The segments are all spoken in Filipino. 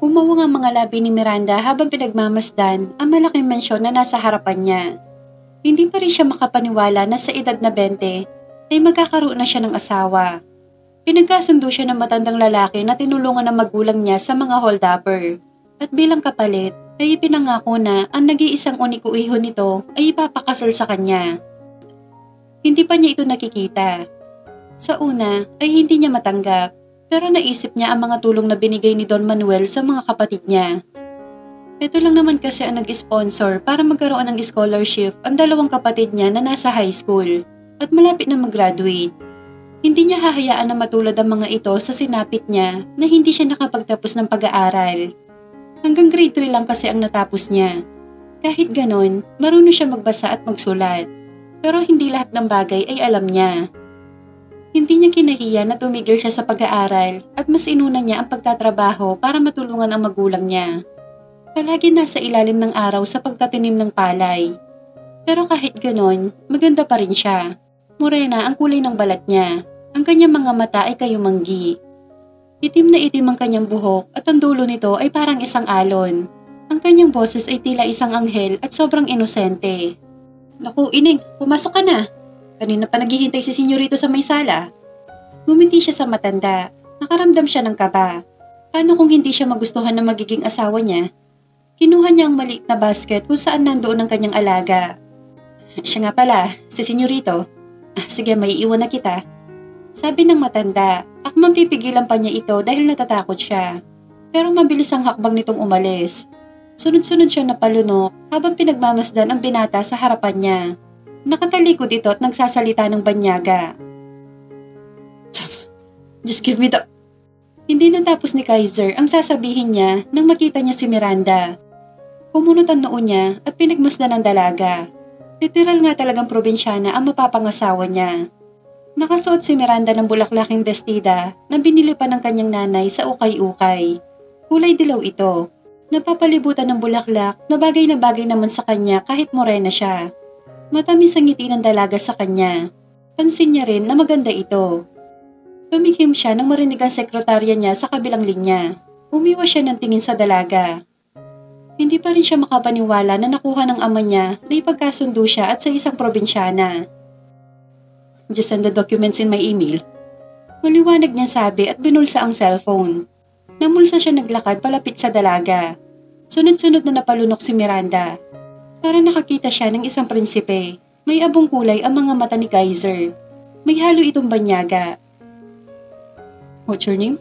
Umawang ang mga labi ni Miranda habang pinagmamasdan ang malaking mensyon na nasa harapan niya. Hindi pa rin siya makapaniwala na sa edad na 20 ay magkakaroon na siya ng asawa. Pinagkasundo siya ng matandang lalaki na tinulungan ng magulang niya sa mga hold-upper. At bilang kapalit ay ipinangako na ang nag-iisang uniko-iho nito ay ipapakasal sa kanya. Hindi pa niya ito nakikita. Sa una ay hindi niya matanggap. Pero naisip niya ang mga tulong na binigay ni Don Manuel sa mga kapatid niya. Ito lang naman kasi ang nag-sponsor para magkaroon ng scholarship ang dalawang kapatid niya na nasa high school at malapit na mag-graduate. Hindi niya hahayaan na matulad ang mga ito sa sinapit niya na hindi siya nakapagtapos ng pag-aaral. Hanggang grade 3 lang kasi ang natapos niya. Kahit ganon, marunong siya magbasa at magsulat. Pero hindi lahat ng bagay ay alam niya. Hindi niya kinahiya na tumigil siya sa pag-aaral at mas inuna niya ang pagtatrabaho para matulungan ang magulang niya. Palagi nasa ilalim ng araw sa pagtatanim ng palay. Pero kahit ganon, maganda pa rin siya. Morena ang kulay ng balat niya. Ang kanyang mga mata ay kayumanggi. Itim na itim ang kanyang buhok at ang dulo nito ay parang isang alon. Ang kanyang boses ay tila isang anghel at sobrang inosente. Naku, Ining, pumasok ka na. Kanina pa naghihintay si senyorito sa may sala. Ngumiti siya sa matanda. Nakaramdam siya ng kaba. Paano kung hindi siya magustuhan na magiging asawa niya? Kinuha niya ang maliit na basket kung saan nandoon ang kanyang alaga. Siya nga pala, si senyorito. Sige, may iwan na kita. Sabi ng matanda, akmang pipigilan pa niya ito dahil natatakot siya. Pero mabilis ang hakbang nitong umalis. Sunod-sunod siya napalunok habang pinagmamasdan ang binata sa harapan niya. Nakatalikod ito at nagsasalita ng banyaga. Just give me the... Hindi natapos ni Kaiser ang sasabihin niya nang makita niya si Miranda. Kumunot ang noo niya at pinagmasdan ang dalaga. Literal nga talagang probinsyana ang mapapangasawa niya. Nakasuot si Miranda ng bulaklaking bestida na binili pa ng kanyang nanay sa ukay-ukay. Kulay dilaw ito. Napapalibutan ng bulaklak na bagay naman sa kanya kahit morena siya. Matamis ang ngiti ng dalaga sa kanya. Pansin niya rin na maganda ito. Tumikim siya nang marinig ang sekretarya niya sa kabilang linya. Umiwas siya ng tingin sa dalaga. Hindi pa rin siya makapaniwala na nakuha ng ama niya na ipagkasundo siya at sa isang probinsyana. Just send the documents in my email. Maliwanag niya sabi at binulsa ang cellphone. Namulsa siya naglakad palapit sa dalaga. Sunod-sunod na napalunok si Miranda. Para nakakita siya ng isang prinsipe. May abong kulay ang mga mata ni Kaiser. May halo itong banyaga. What's your name?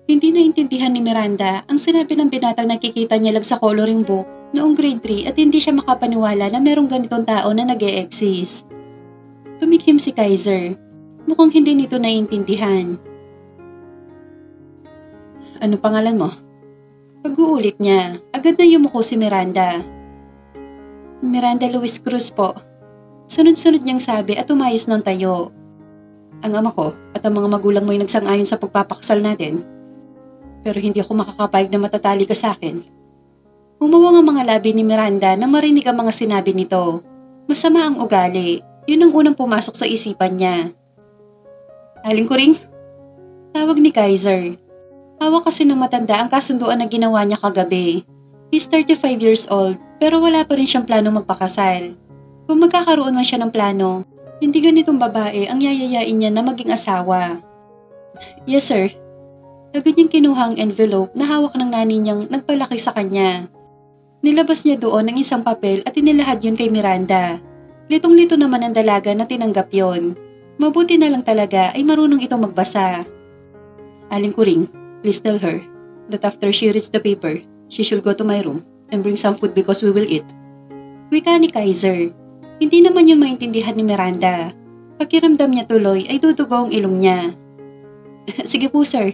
Hindi naintindihan ni Miranda ang sinabi ng binatang nakikita niya lang sa coloring book noong grade 3 at hindi siya makapaniwala na merong ganitong tao na nag-e-exist. Tumikim si Kaiser. Mukhang hindi nito naiintindihan. Ano pangalan mo? Pag-uulit niya, agad na yumuko si Miranda. Miranda Luis Cruz po. Sunod-sunod niyang sabi at umayos ng tayo. Ang ama ko at ang mga magulang mo ay nagsang-ayon sa pagpapakasal natin. Pero hindi ako makakapayag na matatali ka sa akin. Umawang ang mga labi ni Miranda nang marinig ang mga sinabi nito. Masama ang ugali. Yun ang unang pumasok sa isipan niya. Aling ko ring? Tawag ni Kaiser. Hawak kasi ng matanda ang kasunduan na ginawa niya kagabi. He's 35 years old pero wala pa rin siyang plano magpakasal. Kung magkakaroon man siya ng plano, hindi ganitong babae ang yayayain niya na maging asawa. Yes sir. Agad niyang kinuha ang envelope na hawak ng nani niyang nagpalaki sa kanya. Nilabas niya doon ang isang papel at inilahad yun kay Miranda. Litong-lito naman ang dalaga na tinanggap yon. Mabuti na lang talaga ay marunong itong magbasa. Aling Kuring, please tell her that after she reads the paper, she should go to my room and bring some food because we will eat. Wika ni Kaiser. Hindi naman yun maintindihan ni Miranda. Pakiramdam niya tuloy ay dudugo ang ilong niya. Sige po sir.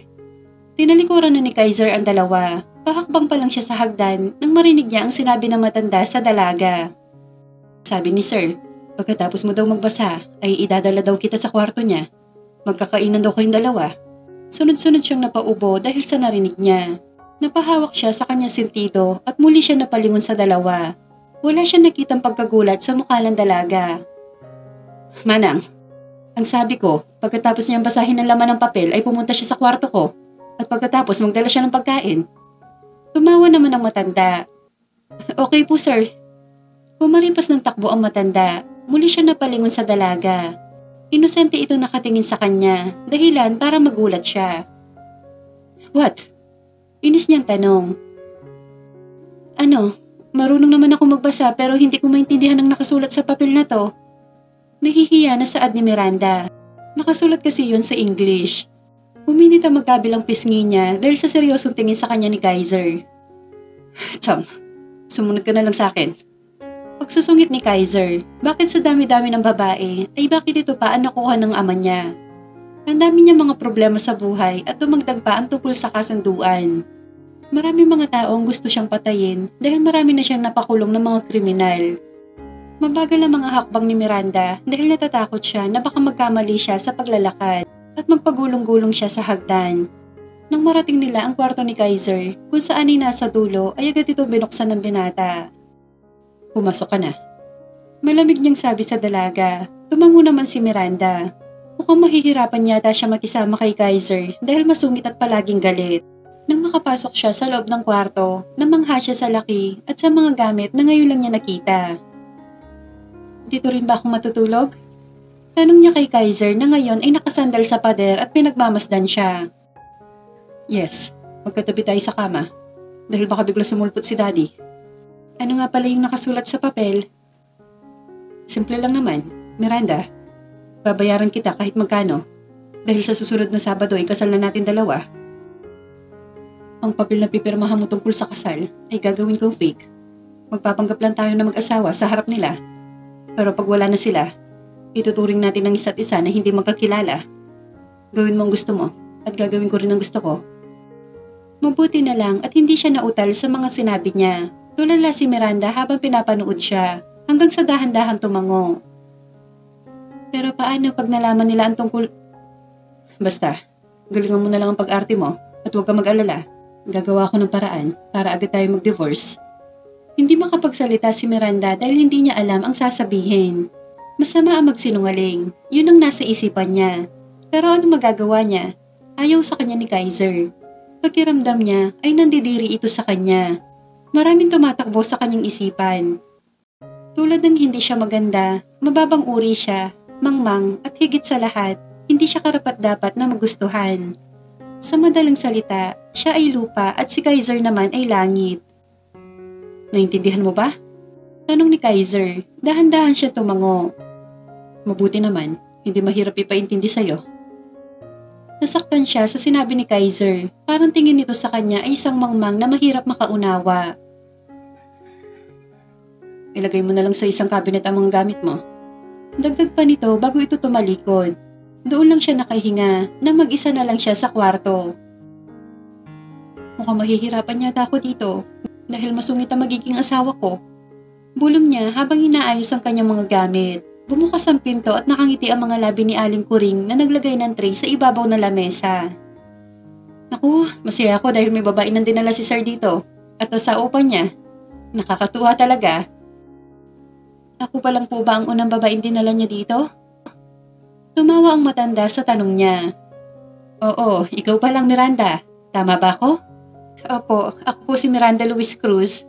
Tinalikuran na ni Kaiser ang dalawa. Pahakbang pa lang siya sa hagdan nang marinig niya ang sinabi ng matanda sa dalaga. Sabi ni sir, pagkatapos mo daw magbasa ay idadala daw kita sa kwarto niya. Magkakainan daw kayong dalawa. Sunod-sunod siyang napaubo dahil sa narinig niya. Napahawak siya sa kanyang sentido at muli siya napalingon sa dalawa. Wala siya nakitang pagkagulat sa mukha ng dalaga. Manang, ang sabi ko, pagkatapos niyang basahin ang laman ng papel ay pumunta siya sa kwarto ko. At pagkatapos magdala siya ng pagkain. Tumawa naman ang matanda. Okay po sir. Kumaripas ng takbo ang matanda, muli siya napalingon sa dalaga. Inosente ito nakatingin sa kanya, dahilan para magulat siya. What? Inis niyang tanong. Ano, marunong naman ako magbasa pero hindi ko maintindihan ang nakasulat sa papel na to. Nahihiya na saad ni Miranda. Nakasulat kasi yun sa English. Uminit ang magkabilang pisngi niya dahil sa seryosong tingin sa kanya ni Kaiser. Tom, sumunod ka na lang sa akin. Pagsusungit ni Kaiser, bakit sa dami-dami ng babae ay bakit ito pa ang nakuha ng ama niya? Ang dami niya mga problema sa buhay at dumagdag pa ang tungkol sa kasunduan. Maraming mga tao ang gusto siyang patayin dahil marami na siyang napakulong ng mga kriminal. Mabagal ang mga hakbang ni Miranda dahil natatakot siya na baka magkamali siya sa paglalakad at magpagulong-gulong siya sa hagdan. Nang marating nila ang kwarto ni Kaiser kung saan ay nasa dulo ay agad itong binuksan ng binata. Pumasok ka na. Malamig niyang sabi sa dalaga. Tumango naman si Miranda. Mukhang mahihirapan yata siya makisama kay Kaiser dahil masungit at palaging galit. Nang makapasok siya sa loob ng kwarto, namangha siya sa laki at sa mga gamit na ngayon lang niya nakita. Dito rin ba ako matutulog? Tanong niya kay Kaiser na ngayon ay nakasandal sa pader at pinagmamasdan siya. Yes, magkatabi tayo sa kama dahil baka bigla sumulpot si Daddy. Ano nga pala yung nakasulat sa papel? Simple lang naman, Miranda. Babayaran kita kahit magkano dahil sa susunod na Sabado ay kasal na natin dalawa. Ang papel na pipirmahan mo tungkol sa kasal ay gagawin kong fake. Magpapanggap lang tayo na mag-asawa sa harap nila. Pero pag wala na sila, ituturing natin ang isa't isa na hindi magkakilala. Gawin mo ang gusto mo at gagawin ko rin ang gusto ko. Mabuti na lang at hindi siya nautal sa mga sinabi niya. Tulala si Miranda habang pinapanood siya hanggang sa dahan-dahan tumango. Pero paano pag nalaman nila ang tungkol... Basta, galingan mo na lang ang pag-arte mo at huwag ka mag-alala. Gagawa ko ng paraan para agad tayo mag-divorce. Hindi makapagsalita si Miranda dahil hindi niya alam ang sasabihin. Masama ang magsinungaling. Yun ang nasa isipan niya. Pero ano magagawa niya? Ayaw sa kanya ni Kaiser. Pakiramdam niya ay nandidiri ito sa kanya. Maraming tumatakbo sa kanyang isipan. Tulad ng hindi siya maganda, mababang uri siya, mangmang at higit sa lahat, hindi siya karapat-dapat na magustuhan. Sa madaling salita, siya ay lupa at si Kaiser naman ay langit. Naintindihan mo ba? Tanong ni Kaiser, dahan-dahan siya tumango. Mabuti naman, hindi mahirap ipaintindi sa'yo. Nasaktan siya sa sinabi ni Kaiser, parang tingin nito sa kanya ay isang mangmang na mahirap makaunawa. Ilagay mo na lang sa isang cabinet ang mga gamit mo. Dagdag pa nito bago ito tumalikod. Doon lang siya nakahinga na mag-isa na lang siya sa kwarto. Mukhang mahihirapan yata ako dito dahil masungit ang magiging asawa ko. Bulong niya habang inaayos ang kanyang mga gamit. Bumukas ang pinto at nakangiti ang mga labi ni Aling Kuring na naglagay ng tray sa ibabaw ng lamesa. Naku, masaya ako dahil may babae nang dinala si Sir dito at sa upa niya. Nakakatuwa talaga. Ako pa lang po ba ang unang babaeng dinala niya dito? Tumawa ang matanda sa tanong niya. Oo, ikaw pa lang Miranda. Tama ba ako? Opo, ako po si Miranda Luis Cruz.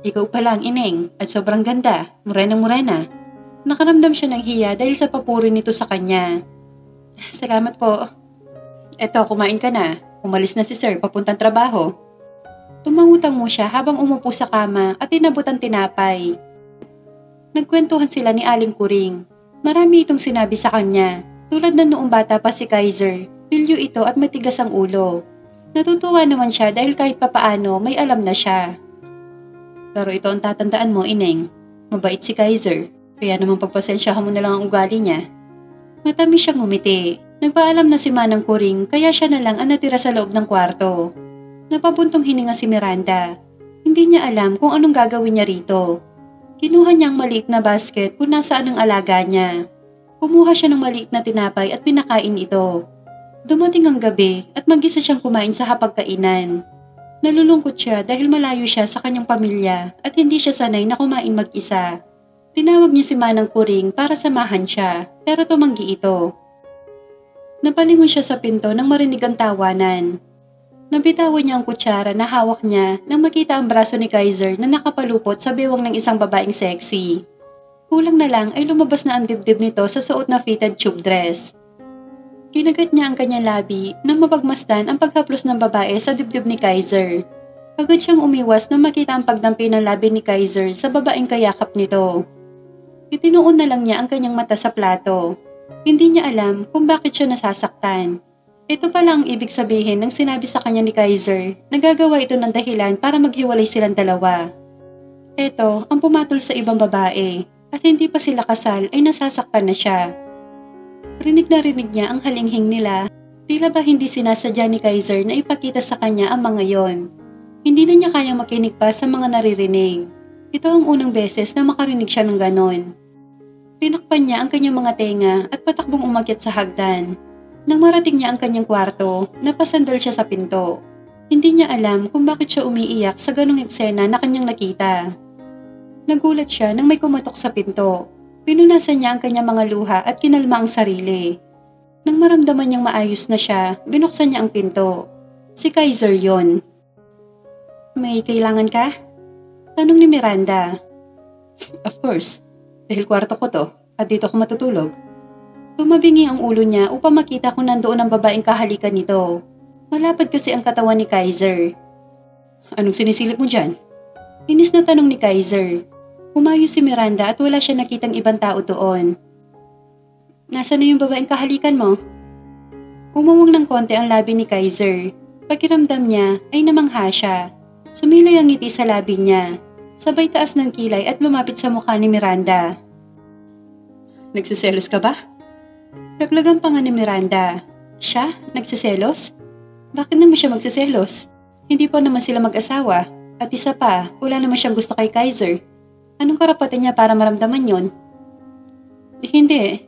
Ikaw pa lang Ineng at sobrang ganda, morena-morena. Nakaramdam siya ng hiya dahil sa papuri nito sa kanya. Salamat po. Eto, kumain ka na. Umalis na si Sir papuntang trabaho. Tumangutang mo siya habang umupo sa kama at inabot ang tinapay. Nagkwentuhan sila ni Aling Kuring. Marami itong sinabi sa kanya. Tulad na noong bata pa si Kaiser, pilyo ito at matigas ang ulo. Natutuwa naman siya dahil kahit papaano may alam na siya. Pero ito ang tatandaan mo, Ineng. Mabait si Kaiser, kaya naman pagpasensyahan mo na lang ang ugali niya. Matamis siyang ngumiti. Nagpaalam na si Manang Kuring kaya siya na lang ang natira sa loob ng kwarto. Napabuntong hininga si Miranda. Hindi niya alam kung anong gagawin niya rito. Kinuha niya ang maliit na basket kung nasaan ang alaga niya. Kumuha siya ng maliit na tinapay at pinakain ito. Dumating ang gabi at mag-isa siyang kumain sa hapagkainan. Nalulungkot siya dahil malayo siya sa kanyang pamilya at hindi siya sanay na kumain mag-isa. Tinawag niya si Manang Kuring para samahan siya pero tumanggi ito. Napalingon siya sa pinto nang marinig ang tawanan. Nabitawan niya ang kutsara na hawak niya nang makita ang braso ni Kaiser na nakapalupot sa bewang ng isang babaeng sexy. Kulang na lang ay lumabas na ang dibdib nito sa suot na fitted tube dress. Kinagat niya ang kanyang labi nang mapagmasdan ang paghaplos ng babae sa dibdib ni Kaiser. Agad siyang umiwas nang makita ang pagdampi ng labi ni Kaiser sa babaeng kayakap nito. Itinuon na lang niya ang kanyang mata sa plato. Hindi niya alam kung bakit siya nasasaktan. Ito pala ang ibig sabihin ng sinabi sa kanya ni Kaiser na gagawa ito ng dahilan para maghiwalay silang dalawa. Ito ang pumatol sa ibang babae at hindi pa sila kasal ay nasasaktan na siya. Rinig na rinig niya ang halinghing nila, tila ba hindi sinasadya ni Kaiser na ipakita sa kanya ang mga yon. Hindi na niya kayang makinig pa sa mga naririnig. Ito ang unang beses na makarinig siya ng ganon. Tinakpan niya ang kanyang mga tenga at patakbong umakyat sa hagdan. Nang marating niya ang kanyang kwarto, napasandal siya sa pinto. Hindi niya alam kung bakit siya umiiyak sa ganong eksena na kanyang nakita. Nagulat siya nang may kumatok sa pinto. Pinunasan niya ang kanyang mga luha at kinalma ang sarili. Nang maramdaman niyang maayos na siya, binuksan niya ang pinto. Si Kaiser yon. "May kailangan ka?" tanong ni Miranda. "Of course, dahil kwarto ko to at dito ako matutulog." Tumabingi ang ulo niya upang makita kung nandoon ang babaeng kahalikan nito. Malapad kasi ang katawan ni Kaiser. "Anong sinisilip mo dyan?" Inis na tanong ni Kaiser. Umayos si Miranda at wala siya nakitang ibang tao doon. "Nasaan na yung babaeng kahalikan mo?" Umawang ng konti ang labi ni Kaiser. Pakiramdam niya ay namangha siya. Sumilay ang ngiti sa labi niya. Sabay taas ng kilay at lumapit sa mukha ni Miranda. "Nagsiselos ka ba?" Daglagan pa nga ni Miranda. Siya? Nagsiselos? Bakit naman siya magsiselos? Hindi pa naman sila mag-asawa. At isa pa, wala naman siyang gusto kay Kaiser. Anong karapatan niya para maramdaman yon? Hindi.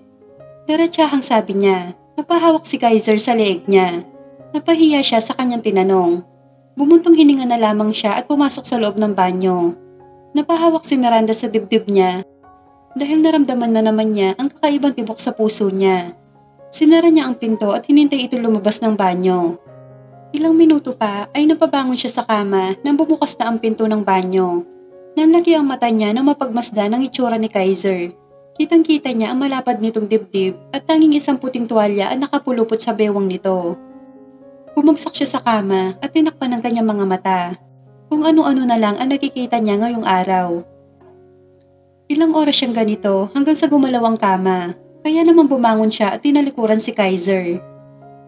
Diretsahang sabi niya. Napahawak si Kaiser sa leeg niya. Napahiya siya sa kanyang tinanong. Bumuntong hininga na lamang siya at pumasok sa loob ng banyo. Napahawak si Miranda sa dibdib niya. Dahil naramdaman na naman niya ang kakaibang tibok sa puso niya. Sinara niya ang pinto at hinintay ito lumabas ng banyo. Ilang minuto pa ay napabangon siya sa kama nang bumukas na ang pinto ng banyo. Nanlaki ang mata niya nang mapagmasdan ang itsura ni Kaiser. Kitang-kita niya ang malapad nitong dibdib at tanging isang puting tuwalya ang nakapulupot sa bewang nito. Bumagsak siya sa kama at tinakpan ng kanyang mga mata. Kung ano-ano na lang ang nakikita niya ngayong araw. Ilang oras siyang ganito hanggang sa gumalaw ang kama, kaya naman bumangon siya at tinalikuran si Kaiser.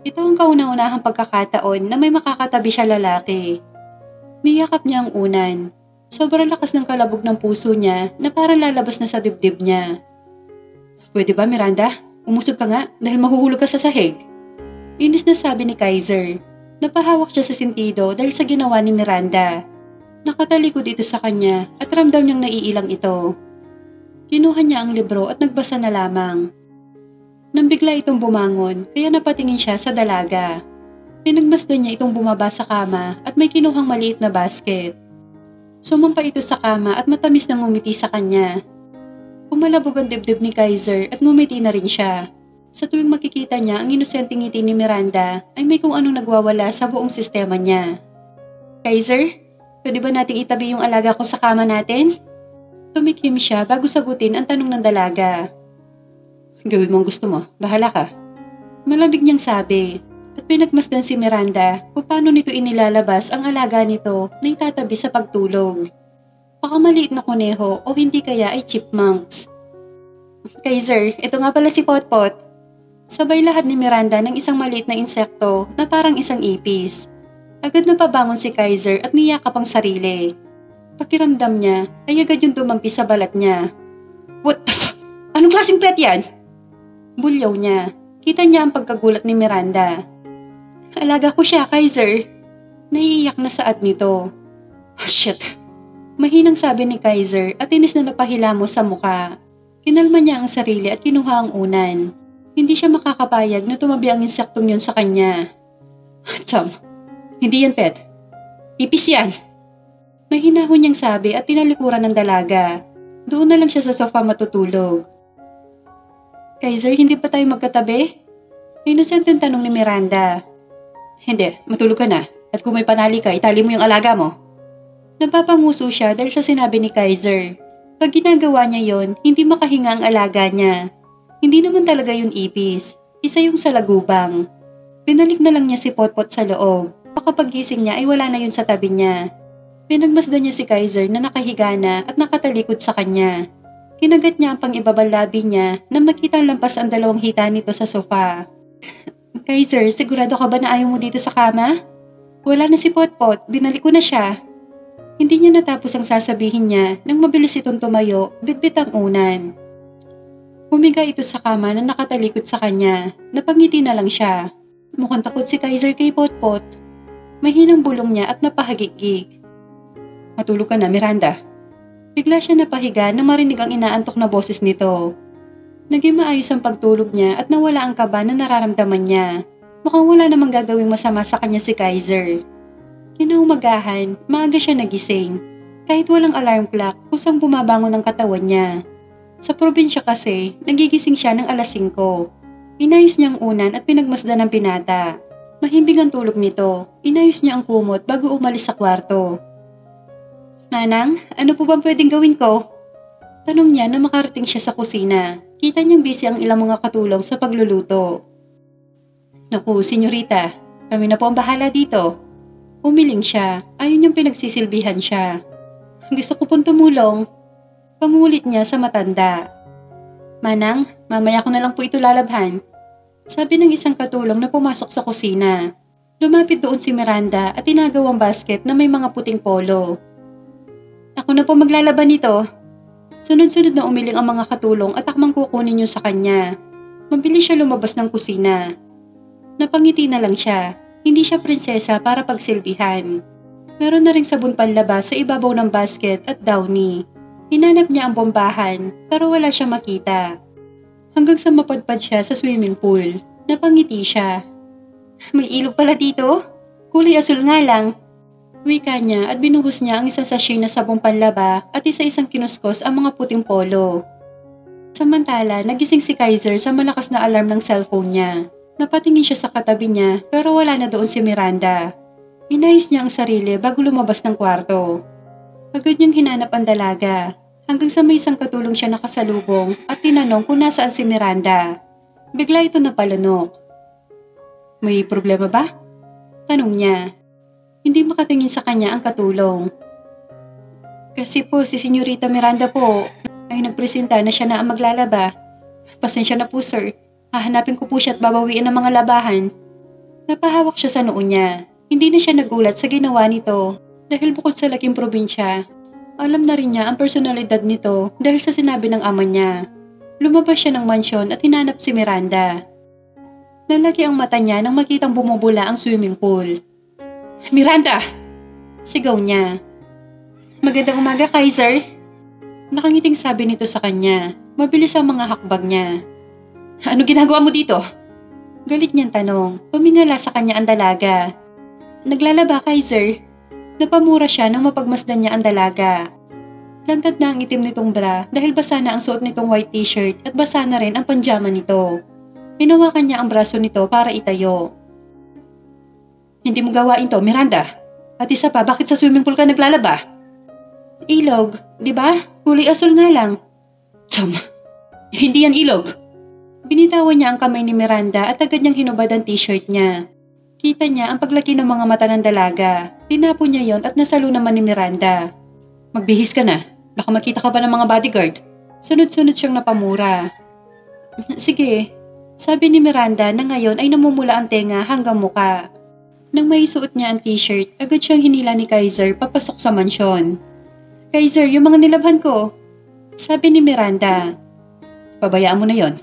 Ito ang kauna-unahang pagkakataon na may makakatabi siya lalaki. Niyakap niya ang unan. Sobrang lakas ng kalabog ng puso niya na para lalabas na sa dibdib niya. "Pwede ba, Miranda? Umusog ka nga dahil mahuhulog ka sa sahig." Inis na sabi ni Kaiser. Napahawak siya sa sentido dahil sa ginawa ni Miranda. Nakatalikod ito sa kanya at ramdam niyang naiilang ito. Kinuha niya ang libro at nagbasa na lamang. Nang bigla itong bumangon, kaya napatingin siya sa dalaga. Pinagmasdan niya itong bumaba sa kama at may kinuhang maliit na basket. Sumampa ito sa kama at matamis na ngumiti sa kanya. Pumalabog ang dibdib ni Kaiser at ngumiti na rin siya. Sa tuwing makikita niya ang inosenteng ngiti ni Miranda ay may kung anong nagwawala sa buong sistema niya. "Kaiser, pwede ba nating itabi yung alaga ko sa kama natin?" Tumikhim siya bago sagutin ang tanong ng dalaga. "Gawin mo ang gusto mo, bahala ka." Malambig niyang sabi at pinagmasdan si Miranda kung paano nito inilalabas ang alaga nito na itatabi sa pagtulog. Baka maliit na kuneho o hindi kaya ay chipmunks. "Kaiser, ito nga pala si Potpot." Sabay lahat ni Miranda ng isang maliit na insekto na parang isang ipis. Agad na pabangon si Kaiser at niyakap ang sarili. Pakiramdam niya ay agad yung tumampi sa balat niya. "What the fuck? Anong klaseng pet yan?" Bulyaw niya. Kita niya ang pagkagulat ni Miranda. "Alaga ko siya, Kaiser." Naiiyak na saad nito. "Shit." Mahinang sabi ni Kaiser at inis na napahilamo sa muka. Kinalma niya ang sarili at kinuha ang unan. Hindi siya makakapayag na tumabi ang insektong yun sa kanya. "Tom, hindi yan pet. Ipis yan." Mahinahon niyang sabi at tinalikuran ng dalaga. Doon na lang siya sa sofa matutulog. "Kaiser, hindi pa tayo magkatabi?" Inosenteng tanong ni Miranda. "Hindi, matulog ka na. At kung may panali ka, itali mo yung alaga mo. Napapanguso siya dahil sa sinabi ni Kaiser. Pag ginagawa niya yon, hindi makahinga ang alaga niya. Hindi naman talaga yun ipis. Isa yung sa lagubang. Pinalik na lang niya si Potpot sa loob. Pagkagising niya ay wala na yun sa tabi niya. Pinagmasdan niya si Kaiser na nakahiga na at nakatalikod sa kanya. Kinagat niya ang pang-ibabang labi niya na makitang lampas ang 2 hita nito sa sofa. Kaiser, sigurado ka ba na ayaw mo dito sa kama? Wala na si Potpot, binalik ko na siya. Hindi niya natapos ang sasabihin niya nang mabilis itong tumayo, bitbit ang unan. Humiga ito sa kama na nakatalikod sa kanya, napangiti na lang siya. Mukhang takot si Kaiser kay Potpot. Mahinang bulong niya at napahagigig. Matulog ka na, Miranda. Bigla siya napahiga nang marinig ang inaantok na boses nito. Naging maayos ang pagtulog niya at nawala ang kaba na nararamdaman niya. Mukhang wala namang gagawing masama sa kanya si Kaiser. Kinaumagahan, maaga siya nagising. Kahit walang alarm clock, kusang bumabangon ang katawan niya. Sa probinsya kasi, nagigising siya ng alas 5. Inayos niya ang unan at pinagmasdan ng pinata. Mahimbing ang tulog nito. Inayos niya ang kumot bago umalis sa kwarto. Manang, ano po bang pwedeng gawin ko? Tanong niya na makarating siya sa kusina. Kita niyang busy ang ilang mga katulong sa pagluluto. Naku, senyorita, kami na po ang bahala dito. Umiling siya, ayon niyang pinagsisilbihan siya. Gusto ko pong tumulong. Pangulit niya sa matanda. Manang, mamaya ko na lang po ito lalabhan. Sabi ng isang katulong na pumasok sa kusina. Lumapit doon si Miranda at tinagaw ang basket na may mga puting polo. Ako na po maglalaban nito. Sunod-sunod na umiling ang mga katulong at akmang kukunin niyo sa kanya. Mabilis siya lumabas ng kusina. Napangiti na lang siya. Hindi siya prinsesa para pagsilbihan. Meron na ring sabon panlabas sa ibabaw ng basket at downy. Hinanap niya ang bombahan pero wala siyang makita. Hanggang sa mapadpad siya sa swimming pool. Napangiti siya. May ilog pala dito? Kulay asul nga lang. Wika niya at binuhos niya ang isang sachet na sabong panlaba at isa-isang kinuskos ang mga puting polo. Samantala, nagising si Kaiser sa malakas na alarm ng cellphone niya. Napatingin siya sa katabi niya pero wala na doon si Miranda. Inayos niya ang sarili bago lumabas ng kwarto. Agad niyang hinanap ang dalaga hanggang sa may isang katulong siya nakasalubong at tinanong kung nasaan si Miranda. Bigla ito napalunok. May problema ba? Tanong niya. Hindi makatingin sa kanya ang katulong. Kasi po si Senyorita Miranda po ay nagpresenta na siya na ang maglalaba. Pasensya na po sir. Hahanapin ko po siya at babawiin ang mga labahan. Napahawak siya sa noo niya. Hindi na siya nagulat sa ginawa nito dahil bukod sa laking probinsya, alam na rin niya ang personalidad nito dahil sa sinabi ng ama niya. Lumabas siya ng mansyon at hinanap si Miranda. Nalaki ang mata niya nang makitang bumubula ang swimming pool. Miranda! Sigaw niya. Magandang umaga, Kaiser. Nakangiting sabi nito sa kanya. Mabilis ang mga hakbag niya. Ano ginagawa mo dito? Galit niyang tanong. Tumingala sa kanya ang dalaga. Naglalaba, Kaiser. Napamura siya nang mapagmasdan niya ang dalaga. Lantad na ang itim nitong bra dahil basa na ang suot nitong white t-shirt at basa na rin ang panjama nito. Hinawakan niya ang braso nito para itayo. Hindi mo gawain to, Miranda. At isa pa, bakit sa swimming pool ka naglalaba? Ilog, di ba? Kulay asul nga lang. Hindi yan ilog. Binitawan niya ang kamay ni Miranda at agad niyang hinubad ang t-shirt niya. Kita niya ang paglaki ng mga mata ng dalaga. Tinapon niya yon at nasalo naman ni Miranda. Magbihis ka na. Baka makita ka pa ng mga bodyguard. Sunod-sunod siyang napamura. Sige, sabi ni Miranda na ngayon ay namumula ang tenga hanggang muka. Nang maisuot niya ang t-shirt, agad siyang hinila ni Kaiser papasok sa mansyon. Kaiser, yung mga nilabhan ko. Sabi ni Miranda. Pabayaan mo na yon.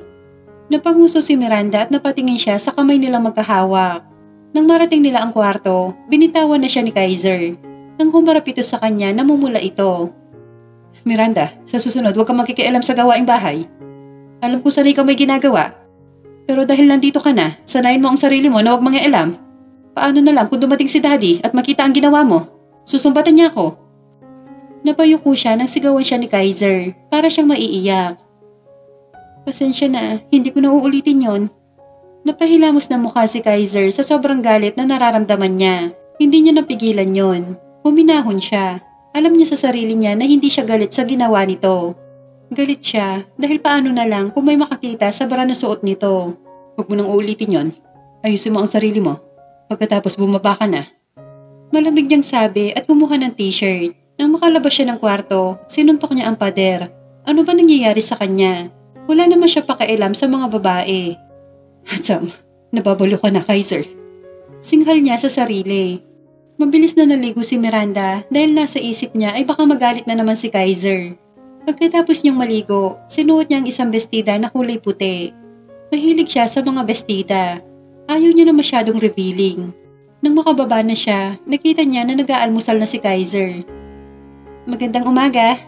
Napanguso si Miranda at napatingin siya sa kamay nilang magkahawak. Nang marating nila ang kwarto, binitawan na siya ni Kaiser. Nang humarap ito sa kanya, namumula ito. Miranda, sa susunod huwag kang makikialam sa gawaing bahay. Alam ko sanay ka may ginagawa. Pero dahil nandito ka na, sanayin mo ang sarili mo na huwag mangialam. Paano na lang kung dumating si Daddy at makita ang ginawa mo? Susumbatan niya ako. Napayuko siya nang sigawan siya ni Kaiser para siyang maiiyak. Pasensya na, hindi ko na uulitin yon. Napahilamos na mukha si Kaiser sa sobrang galit na nararamdaman niya. Hindi niya napigilan yon. Huminahon siya. Alam niya sa sarili niya na hindi siya galit sa ginawa nito. Galit siya dahil paano na lang kung may makakita sa bra na suot nito. Huwag mo nang uulitin yon. Ayusin mo ang sarili mo. Pagkatapos bumaba ka na. Malamig niyang sabi at kumuha ng t-shirt. Nang makalabas siya ng kwarto, sinuntok niya ang pader. Ano ba nangyayari sa kanya? Wala naman siya pakialam sa mga babae. Sam, nababalo ka na, Kaiser. Singhal niya sa sarili. Mabilis na naligo si Miranda dahil nasa isip niya ay baka magalit na naman si Kaiser. Pagkatapos niyang maligo, sinuot niya ang isang bestida na kulay puti. Mahilig siya sa mga bestida. Ayaw niya na masyadong revealing. Nang makababa na siya, nakita niya na nag-aalmusal na si Kaiser. Magandang umaga.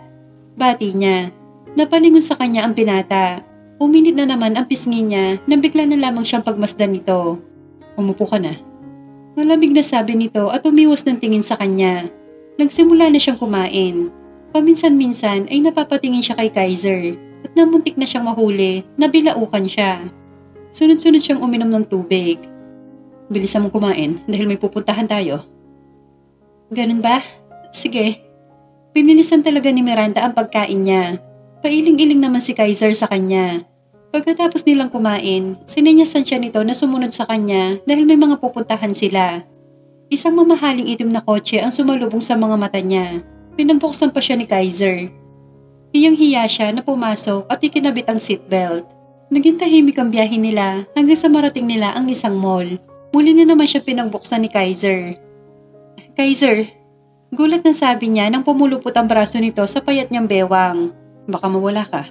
Bati niya. Napalingon sa kanya ang binata. Uminit na naman ang pisngi niya nang bigla na lamang siyang pagmasdan nito. Umupo ka na. Malamig na sabi nito at umiwas ng tingin sa kanya. Nagsimula na siyang kumain. Paminsan-minsan ay napapatingin siya kay Kaiser at namuntik na siyang mahuli na bilaukan siya. Sunod-sunod siyang uminom ng tubig. Bilisan mong kumain dahil may pupuntahan tayo. Ganun ba? Sige. Pinilisan talaga ni Miranda ang pagkain niya. Pailing-iling naman si Kaiser sa kanya. Pagkatapos nilang kumain, sinenyasan siya nito na sumunod sa kanya dahil may mga pupuntahan sila. Isang mamahaling itim na kotse ang sumalubong sa mga mata niya. Pinagbuksan pa siya ni Kaiser. Hiyang-hiya siya na pumasok at ikinabit ang seatbelt. Naging tahimik ang biyahe nila hanggang sa marating nila ang isang mall. Muli na naman siya pinagbuksan ni Kaiser. Kaiser, gulat na sabi niya nang pumulupot ang braso nito sa payat niyang bewang. Baka mawala ka.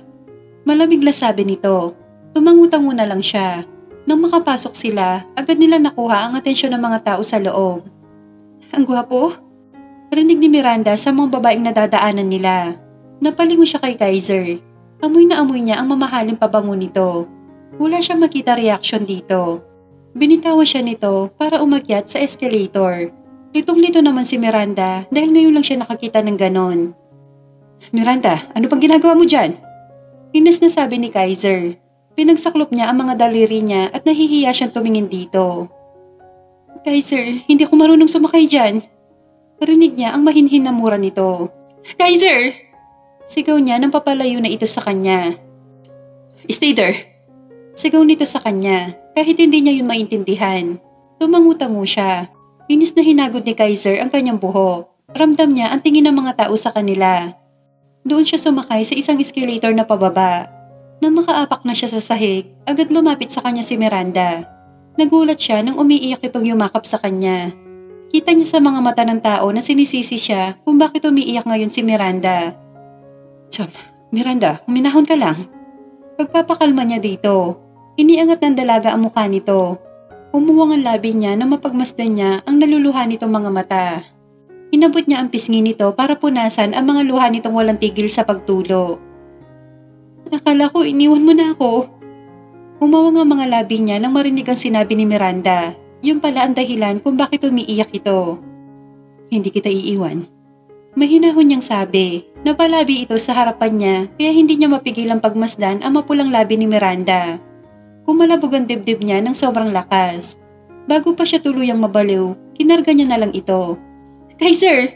Malamig na sabi nito. Tumangutango na lang siya. Nang makapasok sila, agad nila nakuha ang atensyon ng mga tao sa loob. Ang gwapo? Rinig ni Miranda sa mga babaeng nadadaanan nila. Napalingon siya kay Kaiser. Amoy na amoy niya ang mamahaling pabango nito. Wala siyang makita reaksyon dito. Binitawan siya nito para umakyat sa escalator. Litong-lito naman si Miranda dahil ngayon lang siya nakakita ng ganon. Miranda, ano pang ginagawa mo dyan? Inas na sabi ni Kaiser. Pinagsaklop niya ang mga daliri niya at nahihiya siyang tumingin dito. Kaiser, hindi ko marunong sumakay dyan. Rinig niya ang mahinhin na mura nito. Kaiser! Sigaw niya nang papalayo na ito sa kanya. Stay there! Sigaw nito sa kanya kahit hindi niya yun maintindihan. Tumangutango siya. Inis na hinagod ni Kaiser ang kanyang buhok. Ramdam niya ang tingin ng mga tao sa kanila. Doon siya sumakay sa isang escalator na pababa. Nang makaapak na siya sa sahig, agad lumapit sa kanya si Miranda. Nagulat siya nang umiiyak itong yumakap sa kanya. Kita niya sa mga mata ng tao na sinisisi siya kung bakit umiiyak ngayon si Miranda. Sam, Miranda, huminahon ka lang. Pagpapakalma niya dito. Iniangat ng dalaga ang mukha nito. Umuwang ang labi niya nang mapagmasdan niya ang naluluha nitong mga mata. Inabot niya ang pisngi nito para punasan ang mga luha nitong walang tigil sa pagtulo. Akala ko iniwan mo na ako. Umawang ang mga labi niya nang marinig ang sinabi ni Miranda. Yun pala ang dahilan kung bakit umiiyak ito. Hindi kita iiwan. Mahinahon niyang sabi. Napalabi ito sa harapan niya kaya hindi niya mapigilang pagmasdan ang mapulang labi ni Miranda. Kumalabog ang dibdib niya ng sobrang lakas. Bago pa siya tuluyang mabaliw, kinarga niya na lang ito. Kaiser!